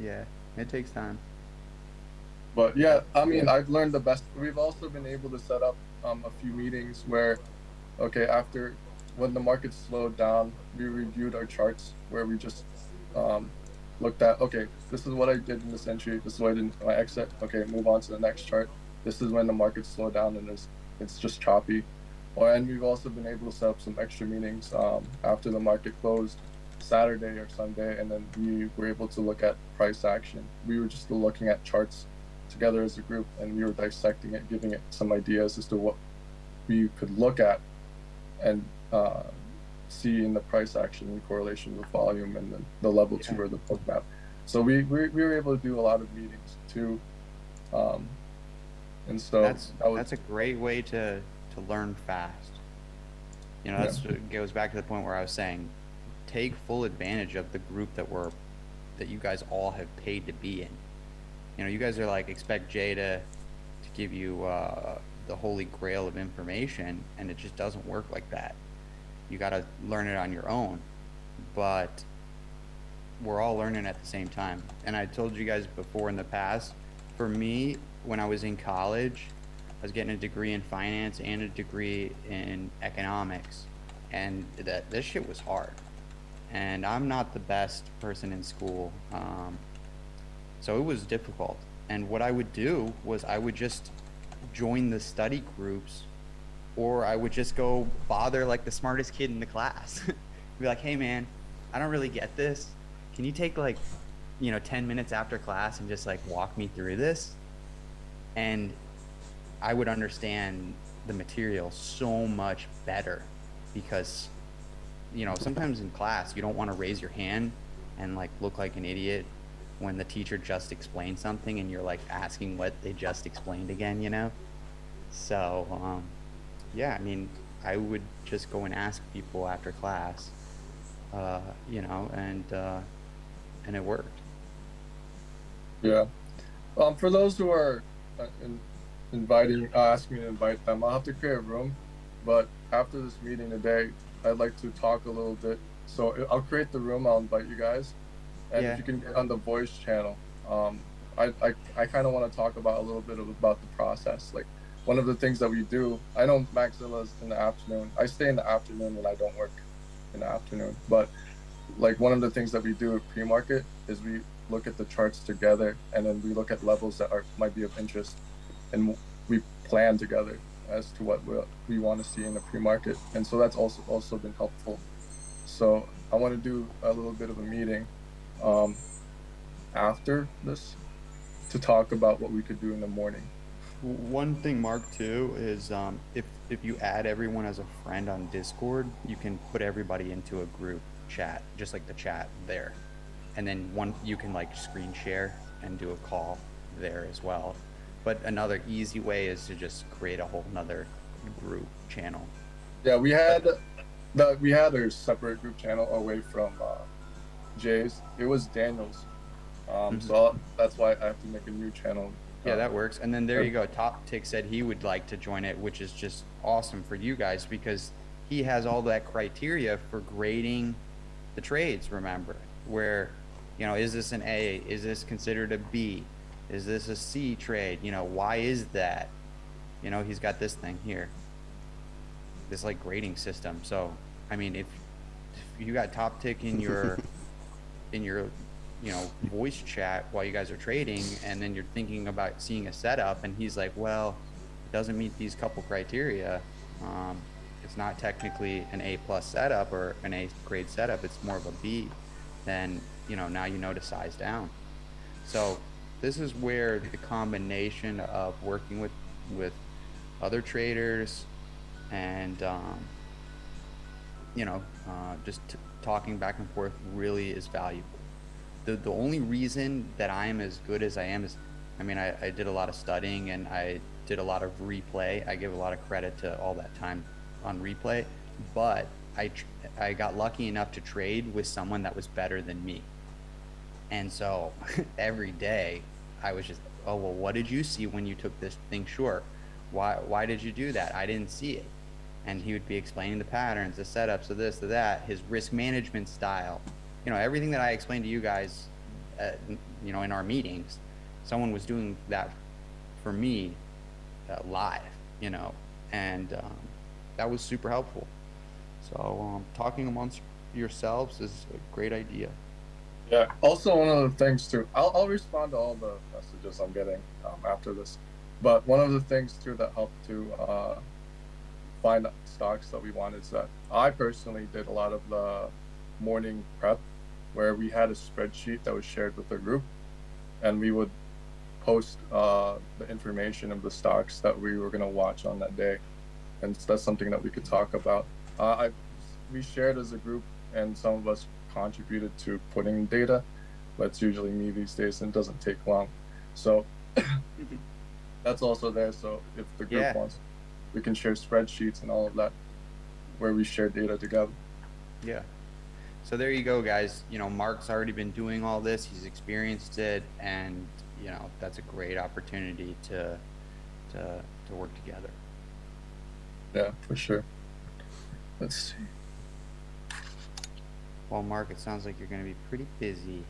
Yeah, it takes time. But yeah, I mean, I've learned the best. We've also been able to set up a few meetings where, okay, after when the market slowed down, we reviewed our charts where we just looked at, okay, this is what I did in this entry, this is what I did in my exit. Okay, move on to the next chart. This is when the market slowed down and it's just choppy. And we've also been able to set up some extra meetings after the market closed Saturday or Sunday, and then we were able to look at price action. We were just looking at charts together as a group, and we were dissecting it, giving it some ideas as to what we could look at and see in the price action in correlation with volume and the level 2 or the book map. So we were able to do a lot of meetings too. And so that's a great way to learn fast. You know, that's what goes back to the point where I was saying, take full advantage of the group that you guys all have paid to be in. You know, you guys are like, expect Jay to give you the holy grail of information, and it just doesn't work like that. You got to learn it on your own, but we're all learning at the same time. And I told you guys before in the past, for me, when I was in college, I was getting a degree in finance and a degree in economics, and this shit was hard. And I'm not the best person in school, so it was difficult. And what I would do was I would just join the study groups, or I would just go bother like the smartest kid in the class. Be like, hey man, I don't really get this. Can you take like, 10 minutes after class and just like walk me through this? And I would understand the material so much better, because sometimes in class you don't want to raise your hand and like look like an idiot when the teacher just explained something and you're like asking what they just explained again. So yeah, I mean, I would just go and ask people after class, and it worked. Yeah. For those who are asking me to invite them, I'll have to create a room. But after this meeting today, I'd like to talk a little bit. So I'll create the room. I'll invite you guys, and if you can get on the voice channel, I kind of want to talk about a little bit about the process. Like one of the things that we do. I know Maxilla's in the afternoon. I stay in the afternoon when I don't work in the afternoon. But like one of the things that we do at pre-market is we look at the charts together, and then we look at levels that might be of interest, and we plan together as to what we want to see in the pre-market. And so that's also been helpful. So I want to do a little bit of a meeting after this to talk about what we could do in the morning. One thing, Mark, too, is if you add everyone as a friend on Discord, you can put everybody into a group chat, just like the chat there. And then you can like screen share and do a call there as well. But another easy way is to just create a whole nother group channel. Yeah, we had a separate group channel away from Jay's. It was Daniel's. So that's why I have to make a new channel. Yeah, that works. And then there you go. Top Tick said he would like to join it, which is just awesome for you guys, because he has all that criteria for grading the trades, remember, where, is this an A? Is this considered a B? Is this a C trade? Why is that? He's got this thing here, this like grading system. So, I mean, if you got Top Tick in your voice chat while you guys are trading, and then you're thinking about seeing a setup, and he's like, well, it doesn't meet these couple criteria, it's not technically an A plus setup or an A grade setup, it's more of a B, then, you know, now you know to size down. So this is where the combination of working with other traders and, you know, just talking back and forth really is valuable. The only reason that I am as good as I am is, I mean, I did a lot of studying and I did a lot of replay. I give a lot of credit to all that time on replay, but I got lucky enough to trade with someone that was better than me. And so every day I was just, oh, well, what did you see when you took this thing short? Why did you do that? I didn't see it. And he would be explaining the patterns, the setups of this, of that, his risk management style, you know, everything that I explained to you guys, you know, in our meetings, someone was doing that for me live, you know, and that was super helpful. So talking amongst yourselves is a great idea. Yeah. Also, one of the things too, I'll respond to all the messages I'm getting after this. But one of the things too that helped to find stocks that we wanted is that I personally did a lot of the morning prep, where we had a spreadsheet that was shared with the group, and we would post the information of the stocks that we were going to watch on that day, and that's something that we could talk about. We shared as a group, and some of us contributed to putting data, but it's usually me these days and it doesn't take long. So that's also there. So if the group wants, we can share spreadsheets and all of that where we share data together. Yeah. So there you go, guys. You know, Mark's already been doing all this. He's experienced it, and you know, that's a great opportunity to work together. Yeah, for sure. Let's see. Well, Mark, it sounds like you're going to be pretty busy.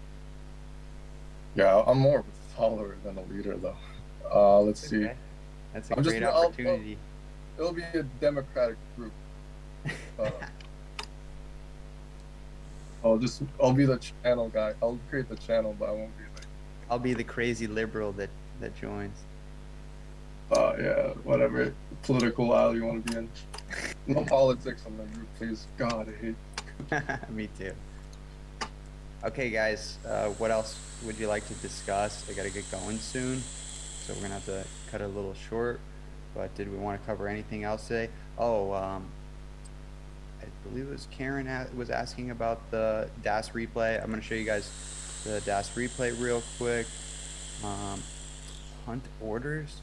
Yeah, I'm more of a follower than a leader, though. Let's see. That's a great opportunity. It'll be a democratic group. I'll be the channel guy. I'll create the channel, but I won't be like. I'll be the crazy liberal that joins. Yeah, whatever political aisle you want to be in. No politics on the group, please. God, I hate. Me too. Okay, guys, what else would you like to discuss? I got to get going soon, so we're gonna have to cut it a little short. But did we want to cover anything else today? Oh, I believe it was Karen was asking about the DAS replay. I'm gonna show you guys the DAS replay real quick. Hunt orders.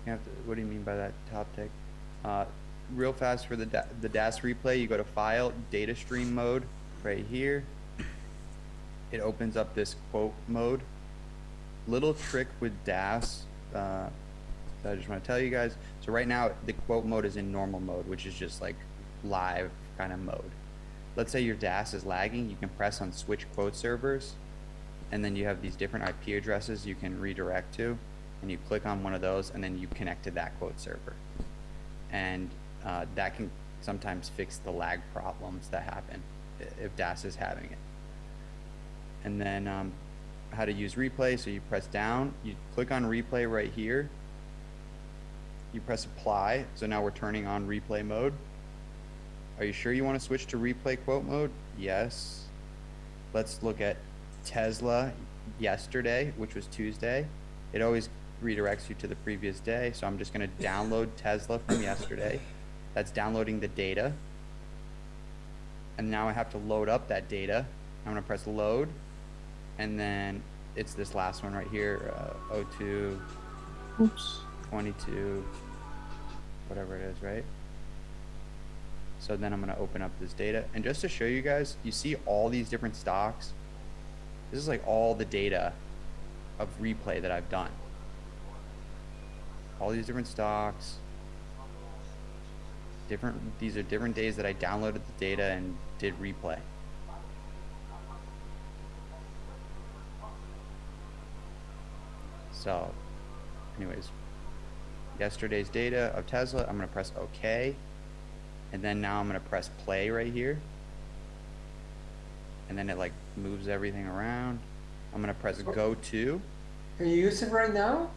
You have to, what do you mean by that, top tech? Real fast for the DAS replay, you go to File, Data Stream Mode, right here. It opens up this quote mode. Little trick with DAS that I just want to tell you guys. So right now, the quote mode is in normal mode, which is just like live kind of mode. Let's say your DAS is lagging, you can press on switch quote servers, and then you have these different IP addresses you can redirect to, and you click on one of those, and then you connect to that quote server. And that can sometimes fix the lag problems that happen if DAS is having it. And then how to use replay. So you press down, you click on replay right here. You press apply. So now we're turning on replay mode. Are you sure you want to switch to replay quote mode? Yes. Let's look at Tesla yesterday, which was Tuesday. It always redirects you to the previous day. So I'm just going to download Tesla from yesterday. That's downloading the data. And now I have to load up that data. I'm going to press load. And then it's this last one right here, 02, Oops. 22, whatever it is, right? So then I'm going to open up this data. And just to show you guys, you see all these different stocks. This is like all the data of replay that I've done. All these different stocks. These are different days that I downloaded the data and did replay. So anyways, yesterday's data of Tesla, I'm going to press OK. And then now I'm going to press play right here. And then it like moves everything around. I'm going to press go to. Can you use it right now?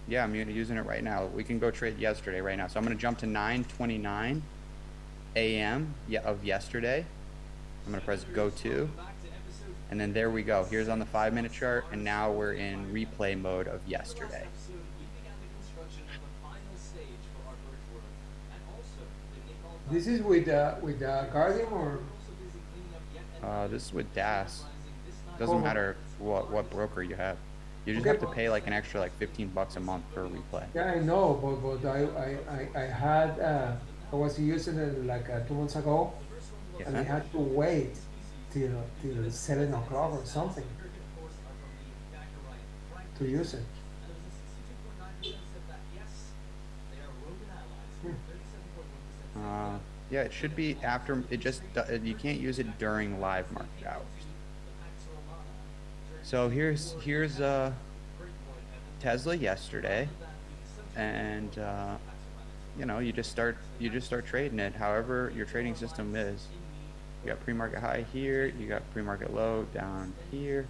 Yeah, I'm using it right now. We can go trade yesterday right now. So I'm going to jump to 929. a.m. Of yesterday. I'm gonna press go to, and then there we go. Here's on the 5-minute chart, and now we're in replay mode of yesterday. This is with Guardian or This is with DAS. Doesn't Oh. matter what broker you have. You just Okay, have to but- pay like an extra like $15 a month for a replay. yeah, I know, but I had I was using it like 2 months ago, and I Yeah. had to wait till 7 o'clock or something to use it. Yeah, it should be after. It just you can't use it during live market hours. So here's Tesla yesterday, and you know, you just start trading it however your trading system is. You got pre-market high here, you got pre-market low down here,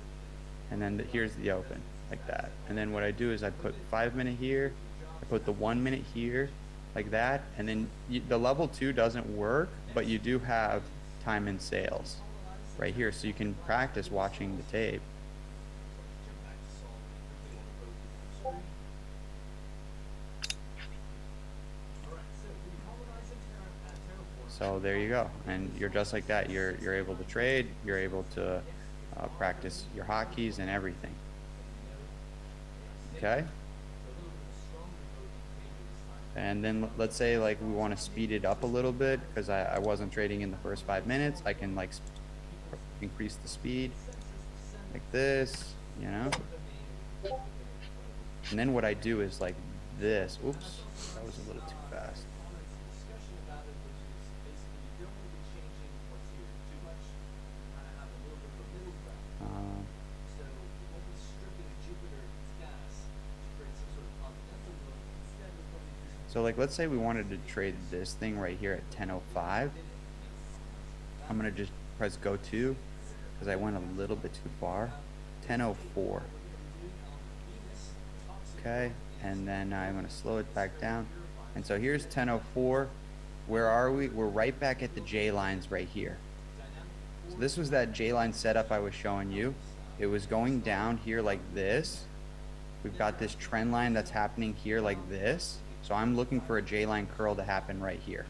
and then here's the open like that. And then what I do is I put 5-minute here, I put the 1-minute here like that, and then the level 2 doesn't work, but you do have time and sales right here, so you can practice watching the tape. So there you go, and you're just like that. You're able to trade. You're able to practice your hotkeys and everything. Okay. And then let's say like we want to speed it up a little bit because I wasn't trading in the first 5 minutes. I can like increase the speed like this, you know. And then what I do is like this. Oops, that was a little too fast. So like, let's say we wanted to trade this thing right here at 10:05. I'm gonna just press go to because I went a little bit too far. 10:04. Okay, and then I'm gonna slow it back down. And so here's 10:04. Where are we? We're right back at the J lines right here. So this was that J line setup I was showing you. It was going down here like this. We've got this trend line that's happening here like this. So I'm looking for a J line curl to happen right here.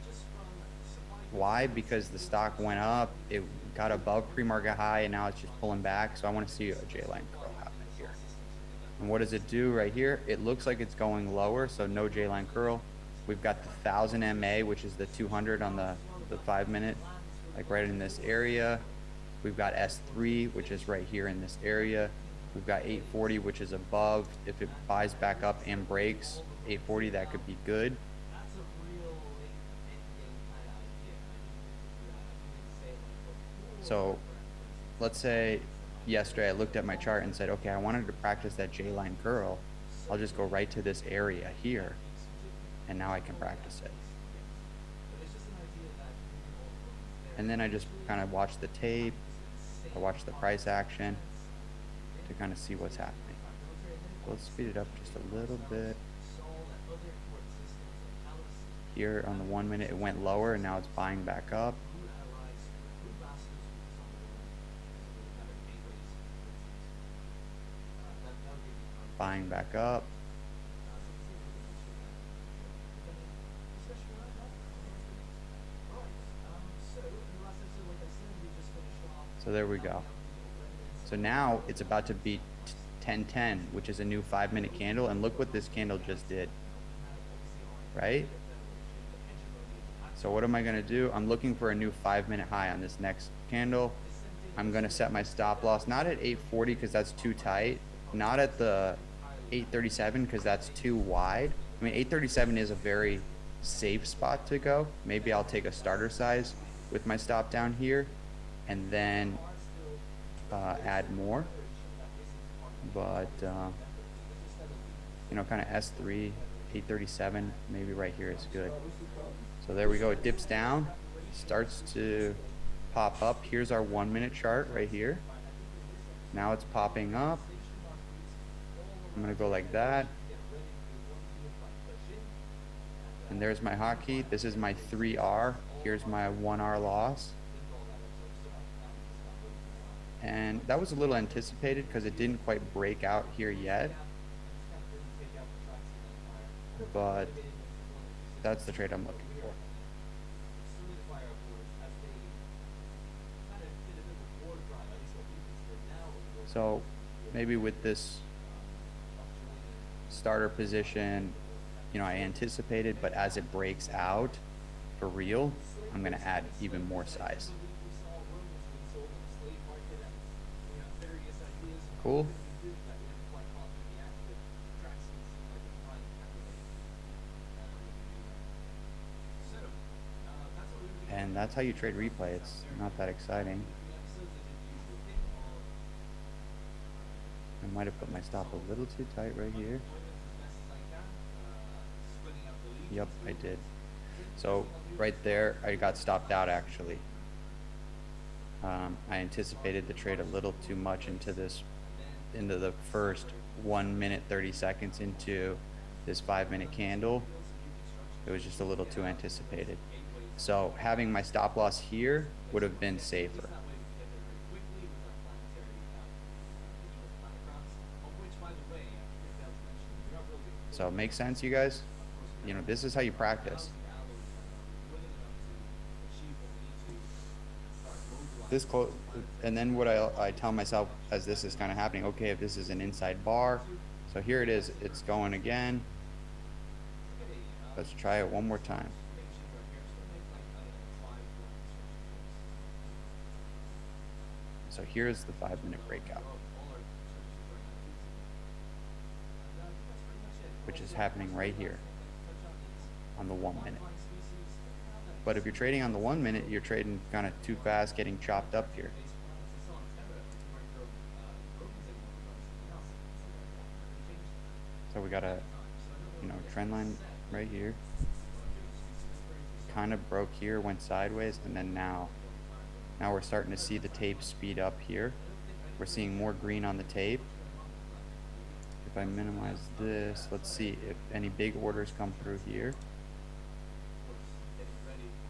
Why? Because the stock went up, it got above pre-market high, and now it's just pulling back. So I want to see a J line curl happen here. And what does it do right here? It looks like it's going lower, so no J line curl. We've got the 1000 MA, which is the 200 on the 5-minute, like right in this area. We've got S3, which is right here in this area. We've got 840, which is above. If it buys back up and breaks 840, that could be good. So let's say yesterday I looked at my chart and said, okay, I wanted to practice that J-line curl. I'll just go right to this area here, and now I can practice it. And then I just kind of watch the tape, I watch the price action to kind of see what's happening. So let's speed it up just a little bit. Here on the 1 minute, it went lower, and now it's buying back up. Buying back up. So there we go. So now it's about to be 10:10, which is a new 5-minute candle, and look what this candle just did, right? So what am I gonna do? I'm looking for a new 5-minute high on this next candle. I'm gonna set my stop loss, not at 840 because that's too tight, not at the 837 because that's too wide. I mean, 837 is a very safe spot to go. Maybe I'll take a starter size with my stop down here and then add more. But you know, kind of S3, 837, maybe right here is good. So there we go. It dips down, starts to pop up. Here's our 1 minute chart right here. Now it's popping up. I'm gonna go like that. And there's my hotkey. This is my 3R. here's my 1R loss. And that was a little anticipated because it didn't quite break out here yet. But that's the trade I'm looking for. So maybe with this starter position, you know, I anticipated, but as it breaks out for real, I'm going to add even more size. Cool. And that's how you trade replay. It's not that exciting. I might have put my stop a little too tight right here. Yep, I did. So right there, I got stopped out actually. I anticipated the trade a little too much into the first 1 minute 30 seconds into this 5 minute candle. It was just a little too anticipated. So having my stop loss here would have been safer. So it makes sense, you guys? You know, this is how you practice. This close, and then what I tell myself as this is kind of happening, okay, if this is an inside bar, so here it is, it's going again. Let's try it one more time. So here's the 5 minute breakout, which is happening right here on the 1 minute. But if you're trading on the 1 minute, you're trading kind of too fast, getting chopped up here. So we got a, you know, trend line right here. Kind of broke here, went sideways, and then now we're starting to see the tape speed up here. We're seeing more green on the tape. If I minimize this, let's see if any big orders come through here.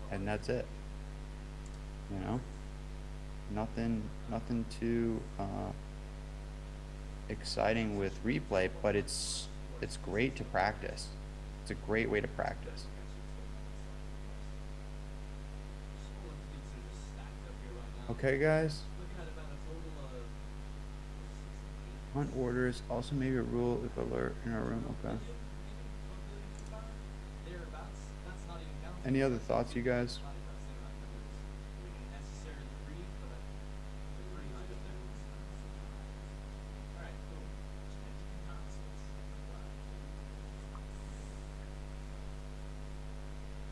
And that's it. You know, nothing too exciting with replay, but it's great to practice. It's a great way to practice. Okay, guys. Hunt orders. Also, maybe a rule if alert in our room. Okay. Any other thoughts, you guys?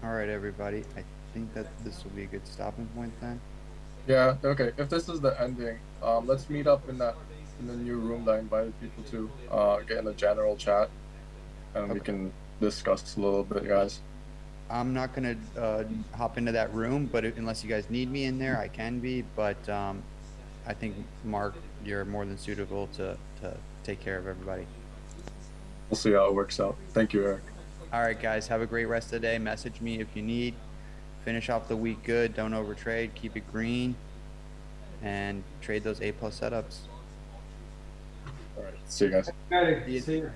All right, everybody. I think that this will be a good stopping point then. Yeah, okay. If this is the ending, let's meet up in the new room that I invited people to, get in the general chat, and we can discuss a little bit, guys. I'm not gonna hop into that room, but unless you guys need me in there, I can be. But I think Mark, you're more than suitable to take care of everybody. We'll see how it works out. Thank you, Eric. All right, guys. Have a great rest of the day. Message me if you need. Finish off the week good. Don't overtrade. Keep it green, and trade those A+ setups. All right. See you guys. Okay, see you.